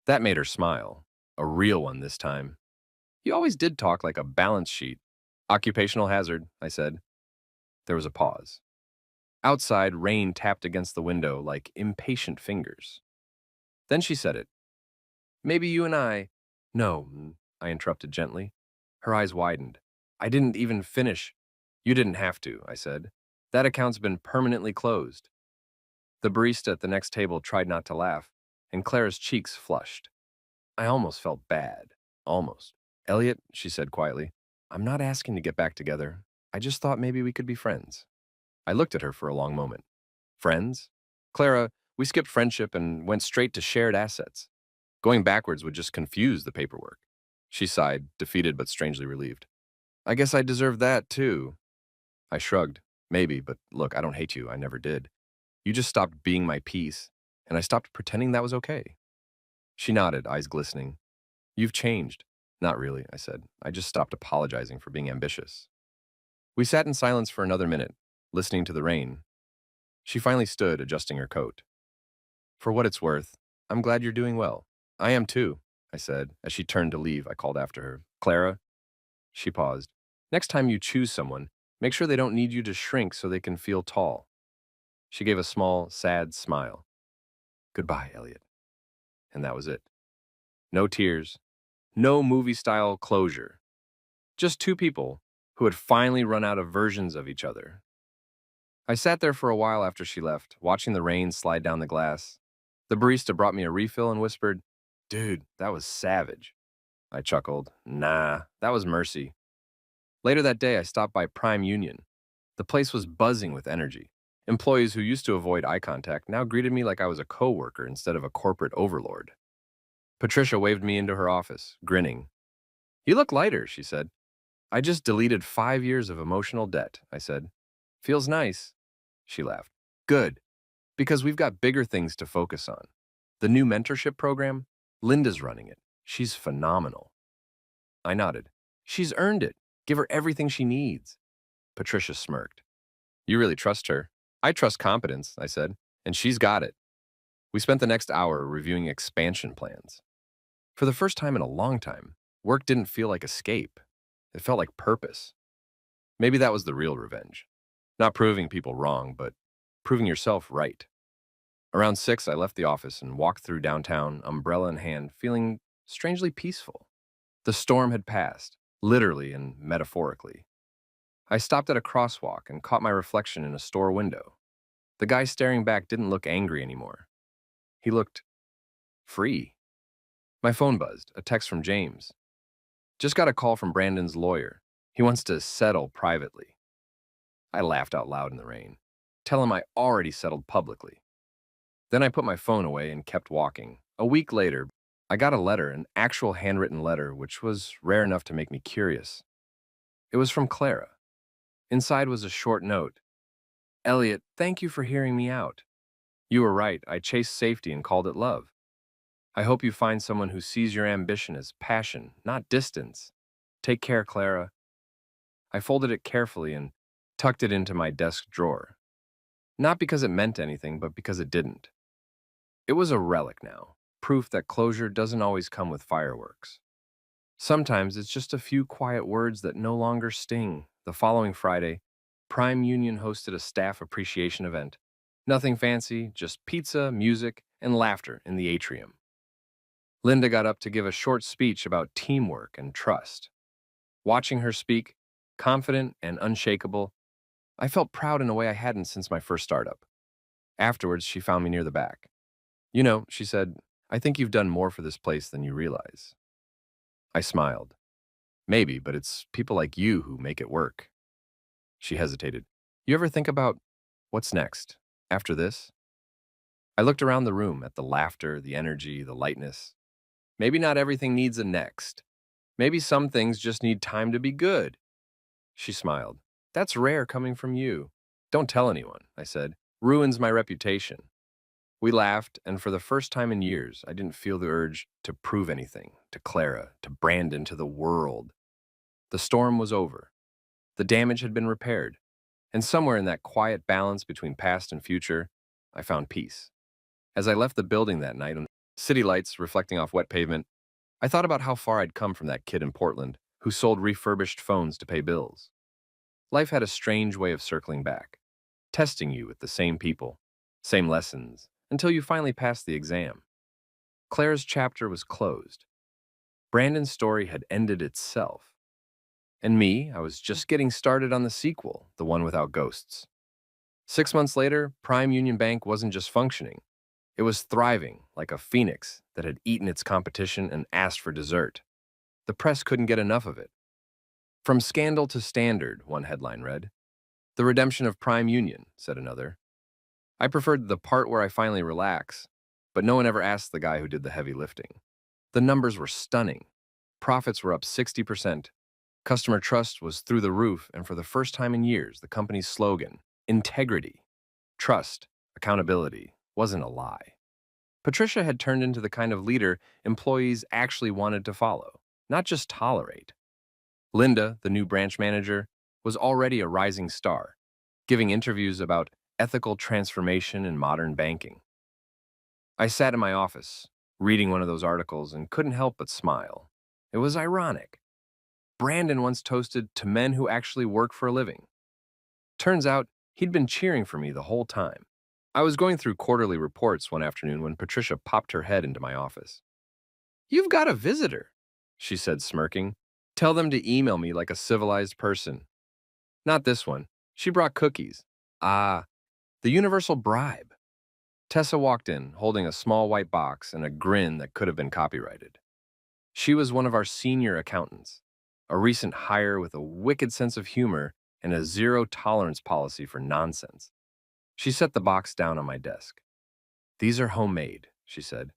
That made her smile. A real one this time. You always did talk like a balance sheet. Occupational hazard, I said. There was a pause. Outside, rain tapped against the window like impatient fingers. Then she said it. Maybe you and I. No, I interrupted gently. Her eyes widened. I didn't even finish. You didn't have to, I said. That account's been permanently closed. The barista at the next table tried not to laugh, and Clara's cheeks flushed. I almost felt bad. Almost. Elliot, she said quietly, I'm not asking to get back together. I just thought maybe we could be friends. I looked at her for a long moment. Friends? Clara, we skipped friendship and went straight to shared assets. Going backwards would just confuse the paperwork. She sighed, defeated but strangely relieved. I guess I deserve that, too. I shrugged. Maybe, but look, I don't hate you. I never did. You just stopped being my peace, and I stopped pretending that was okay. She nodded, eyes glistening. You've changed. Not really, I said. I just stopped apologizing for being ambitious. We sat in silence for another minute, listening to the rain. She finally stood, adjusting her coat. For what it's worth, I'm glad you're doing well. I am too, I said. As she turned to leave, I called after her. Clara? She paused. Next time you choose someone, make sure they don't need you to shrink so they can feel tall. She gave a small, sad smile. Goodbye, Elliot. And that was it. No tears, no movie-style closure. Just two people who had finally run out of versions of each other. I sat there for a while after she left, watching the rain slide down the glass. The barista brought me a refill and whispered, Dude, that was savage. I chuckled. Nah, that was mercy. Later that day, I stopped by Prime Union. The place was buzzing with energy. Employees who used to avoid eye contact now greeted me like I was a coworker instead of a corporate overlord. Patricia waved me into her office, grinning. You look lighter, she said. I just deleted 5 years of emotional debt, I said. Feels nice. She laughed. Good, because we've got bigger things to focus on. The new mentorship program, Linda's running it. She's phenomenal. I nodded. She's earned it. Give her everything she needs. Patricia smirked. You really trust her? I trust competence, I said, and she's got it. We spent the next hour reviewing expansion plans. For the first time in a long time, work didn't feel like escape. It felt like purpose. Maybe that was the real revenge. Not proving people wrong, but proving yourself right. Around 6, I left the office and walked through downtown, umbrella in hand, feeling strangely peaceful. The storm had passed, literally and metaphorically. I stopped at a crosswalk and caught my reflection in a store window. The guy staring back didn't look angry anymore. He looked free. My phone buzzed, a text from James. Just got a call from Brandon's lawyer. He wants to settle privately. I laughed out loud in the rain. Tell him I already settled publicly. Then I put my phone away and kept walking. A week later, I got a letter, an actual handwritten letter, which was rare enough to make me curious. It was from Clara. Inside was a short note. Elliot, thank you for hearing me out. You were right, I chased safety and called it love. I hope you find someone who sees your ambition as passion, not distance. Take care, Clara. I folded it carefully and tucked it into my desk drawer. Not because it meant anything, but because it didn't. It was a relic now, proof that closure doesn't always come with fireworks. Sometimes it's just a few quiet words that no longer sting. The following Friday, Prime Union hosted a staff appreciation event. Nothing fancy, just pizza, music, and laughter in the atrium. Linda got up to give a short speech about teamwork and trust. Watching her speak, confident and unshakable, I felt proud in a way I hadn't since my first startup. Afterwards, she found me near the back. You know, she said, I think you've done more for this place than you realize. I smiled. Maybe, but it's people like you who make it work. She hesitated. You ever think about what's next? After this, I looked around the room at the laughter, the energy, the lightness. Maybe not everything needs a next. Maybe some things just need time to be good. She smiled. That's rare coming from you. Don't tell anyone, I said. Ruins my reputation. We laughed, and for the first time in years, I didn't feel the urge to prove anything to Clara, to Brandon, to the world. The storm was over. The damage had been repaired. And somewhere in that quiet balance between past and future, I found peace. As I left the building that night, on city lights reflecting off wet pavement, I thought about how far I'd come from that kid in Portland who sold refurbished phones to pay bills. Life had a strange way of circling back, testing you with the same people, same lessons, until you finally passed the exam. Claire's chapter was closed. Brandon's story had ended itself. And me, I was just getting started on the sequel, the one without ghosts. 6 months later, Prime Union Bank wasn't just functioning. It was thriving, like a phoenix that had eaten its competition and asked for dessert. The press couldn't get enough of it. From scandal to standard, one headline read. The redemption of Prime Union, said another. I preferred the part where I finally relax, but no one ever asked the guy who did the heavy lifting. The numbers were stunning. Profits were up 60%. Customer trust was through the roof, and for the first time in years, the company's slogan, integrity, trust, accountability, wasn't a lie. Patricia had turned into the kind of leader employees actually wanted to follow, not just tolerate. Linda, the new branch manager, was already a rising star, giving interviews about ethical transformation in modern banking. I sat in my office, reading one of those articles, and couldn't help but smile. It was ironic. Brandon once toasted to men who actually work for a living. Turns out, he'd been cheering for me the whole time. I was going through quarterly reports one afternoon when Patricia popped her head into my office. You've got a visitor, she said, smirking. Tell them to email me like a civilized person. Not this one. She brought cookies. Ah, the universal bribe. Tessa walked in, holding a small white box and a grin that could have been copyrighted. She was one of our senior accountants, a recent hire with a wicked sense of humor and a zero-tolerance policy for nonsense. She set the box down on my desk. These are homemade, she said.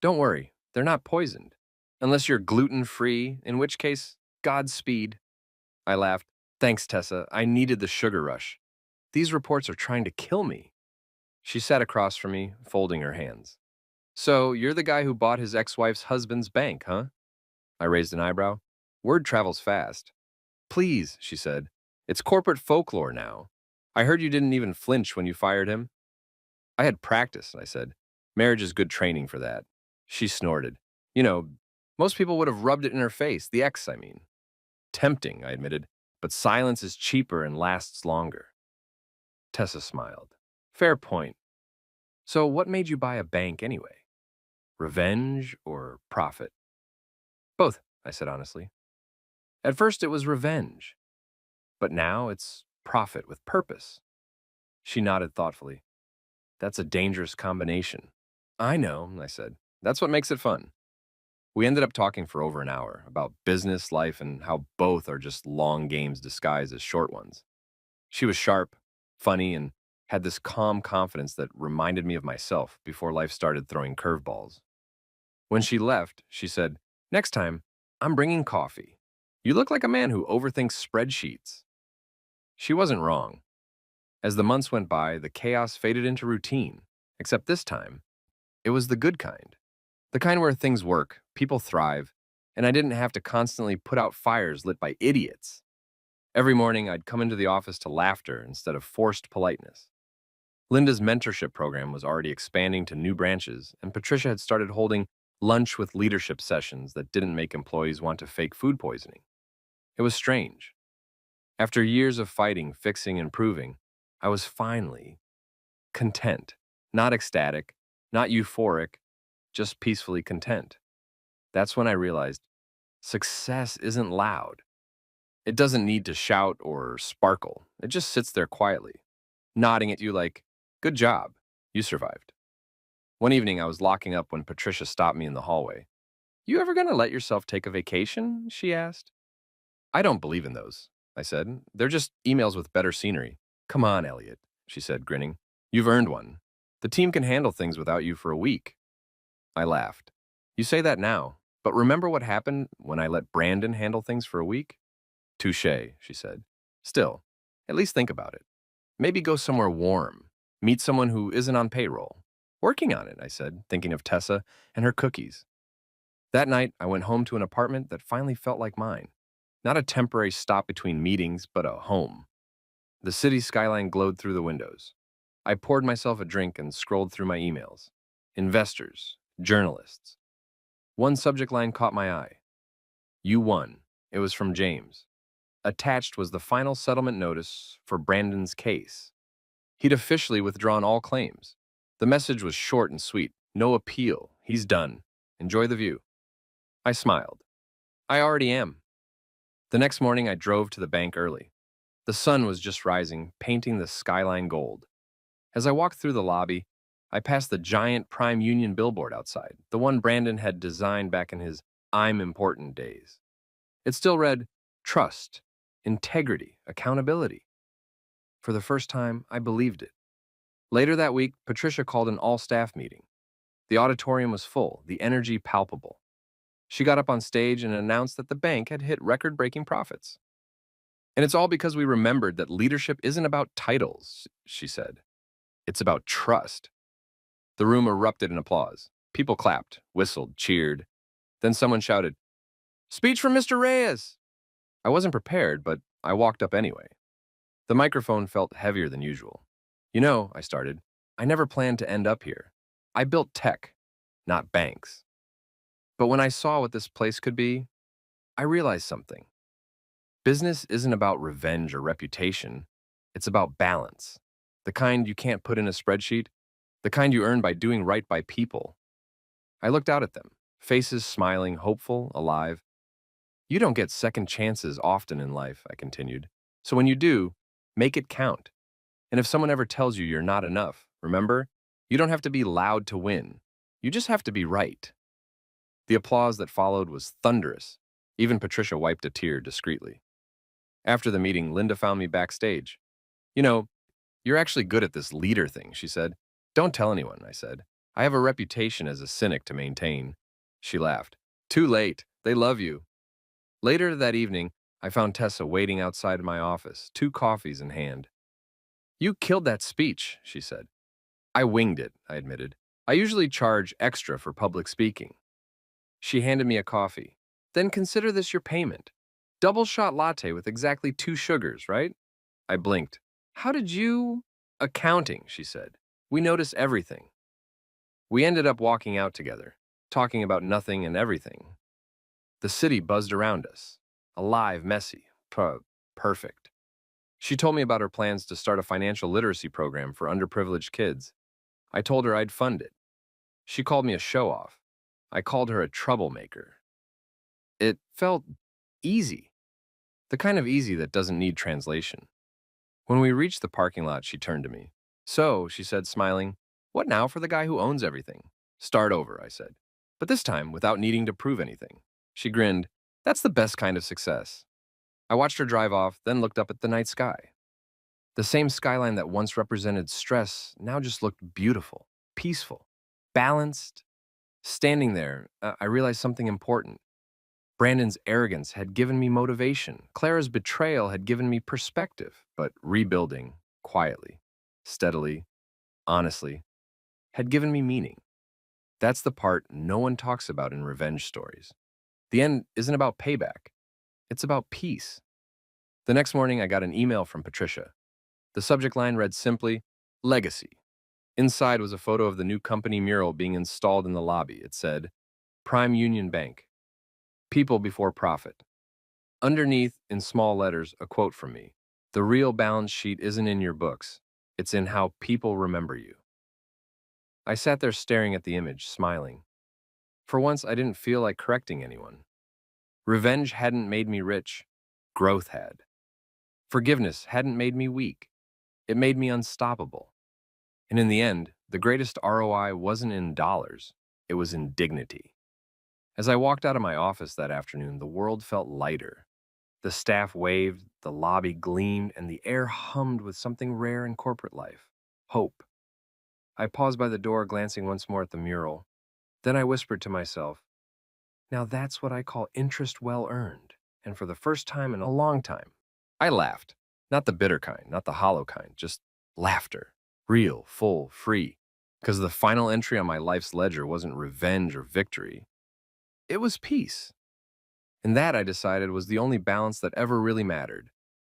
Don't worry, they're not poisoned. Unless you're gluten-free, in which case, Godspeed. I laughed. Thanks, Tessa. I needed the sugar rush. These reports are trying to kill me. She sat across from me, folding her hands. So, you're the guy who bought his ex-wife's husband's bank, huh? I raised an eyebrow. Word travels fast. Please, she said. It's corporate folklore now. I heard you didn't even flinch when you fired him. I had practice, I said. Marriage is good training for that. She snorted. You know, most people would have rubbed it in her face, the ex, I mean. Tempting, I admitted, but silence is cheaper and lasts longer. Tessa smiled. Fair point. So what made you buy a bank anyway? Revenge or profit? Both, I said honestly. At first it was revenge, but now it's profit with purpose. She nodded thoughtfully. That's a dangerous combination. I know, I said. That's what makes it fun. We ended up talking for over an hour about business, life, and how both are just long games disguised as short ones. She was sharp, funny, and had this calm confidence that reminded me of myself before life started throwing curveballs. When she left, she said, Next time, I'm bringing coffee. You look like a man who overthinks spreadsheets. She wasn't wrong. As the months went by, the chaos faded into routine, except this time, it was the good kind. The kind where things work, people thrive, and I didn't have to constantly put out fires lit by idiots. Every morning, I'd come into the office to laughter instead of forced politeness. Linda's mentorship program was already expanding to new branches, and Patricia had started holding lunch with leadership sessions that didn't make employees want to fake food poisoning. It was strange. After years of fighting, fixing, and proving, I was finally content. Not ecstatic, not euphoric, just peacefully content. That's when I realized success isn't loud. It doesn't need to shout or sparkle. It just sits there quietly, nodding at you like, good job, you survived. One evening, I was locking up when Patricia stopped me in the hallway. You ever gonna let yourself take a vacation? She asked. I don't believe in those, I said. They're just emails with better scenery. Come on, Elliot, she said, grinning. You've earned one. The team can handle things without you for a week. I laughed. You say that now, but remember what happened when I let Brandon handle things for a week? Touche, she said. Still, at least think about it. Maybe go somewhere warm. Meet someone who isn't on payroll. Working on it, I said, thinking of Tessa and her cookies. That night, I went home to an apartment that finally felt like mine. Not a temporary stop between meetings, but a home. The city skyline glowed through the windows. I poured myself a drink and scrolled through my emails. Investors, journalists. One subject line caught my eye. You won. It was from James. Attached was the final settlement notice for Brandon's case. He'd officially withdrawn all claims. The message was short and sweet. No appeal. He's done. Enjoy the view. I smiled. I already am. The next morning, I drove to the bank early. The sun was just rising, painting the skyline gold. As I walked through the lobby, I passed the giant Prime Union billboard outside, the one Brandon had designed back in his I'm important days. It still read, trust, integrity, accountability. For the first time, I believed it. Later that week, Patricia called an all-staff meeting. The auditorium was full, the energy palpable. She got up on stage and announced that the bank had hit record-breaking profits. And it's all because we remembered that leadership isn't about titles, she said. It's about trust. The room erupted in applause. People clapped, whistled, cheered. Then someone shouted, "Speech from Mr. Reyes!" I wasn't prepared, but I walked up anyway. The microphone felt heavier than usual. You know, I started, I never planned to end up here. I built tech, not banks. But when I saw what this place could be, I realized something. Business isn't about revenge or reputation. It's about balance. The kind you can't put in a spreadsheet, the kind you earn by doing right by people. I looked out at them, faces smiling, hopeful, alive. You don't get second chances often in life, I continued. So when you do, make it count. And if someone ever tells you you're not enough, remember, you don't have to be loud to win. You just have to be right. The applause that followed was thunderous. Even Patricia wiped a tear discreetly. After the meeting, Linda found me backstage. You know, you're actually good at this leader thing, she said. Don't tell anyone, I said. I have a reputation as a cynic to maintain. She laughed. Too late. They love you. Later that evening, I found Tessa waiting outside my office, 2 coffees in hand. You killed that speech, she said. I winged it, I admitted. I usually charge extra for public speaking. She handed me a coffee. Then consider this your payment. Double shot latte with exactly 2 sugars, right? I blinked. How did you? Accounting, she said. We notice everything. We ended up walking out together, talking about nothing and everything. The city buzzed around us. Alive, messy, perfect. She told me about her plans to start a financial literacy program for underprivileged kids. I told her I'd fund it. She called me a show-off. I called her a troublemaker. It felt easy. The kind of easy that doesn't need translation. When we reached the parking lot, she turned to me. So, she said, smiling, what now for the guy who owns everything? Start over, I said. But this time, without needing to prove anything. She grinned. That's the best kind of success. I watched her drive off, then looked up at the night sky. The same skyline that once represented stress now just looked beautiful, peaceful, balanced. Standing there, I realized something important. Brandon's arrogance had given me motivation. Clara's betrayal had given me perspective, but rebuilding, quietly, steadily, honestly, had given me meaning. That's the part no one talks about in revenge stories. The end isn't about payback. It's about peace. The next morning, I got an email from Patricia. The subject line read simply, Legacy. Inside was a photo of the new company mural being installed in the lobby. It said, Prime Union Bank. People before profit. Underneath, in small letters, a quote from me. The real balance sheet isn't in your books. It's in how people remember you. I sat there staring at the image, smiling. For once, I didn't feel like correcting anyone. Revenge hadn't made me rich. Growth had. Forgiveness hadn't made me weak. It made me unstoppable. And in the end, the greatest ROI wasn't in dollars. It was in dignity. As I walked out of my office that afternoon, the world felt lighter. The staff waved, the lobby gleamed, and the air hummed with something rare in corporate life. Hope. I paused by the door, glancing once more at the mural. Then I whispered to myself, now that's what I call interest well earned. And for the first time in a long time, I laughed. Not the bitter kind, not the hollow kind, just laughter. Real, full, free. Because the final entry on my life's ledger wasn't revenge or victory. It was peace. And that, I decided, was the only balance that ever really mattered.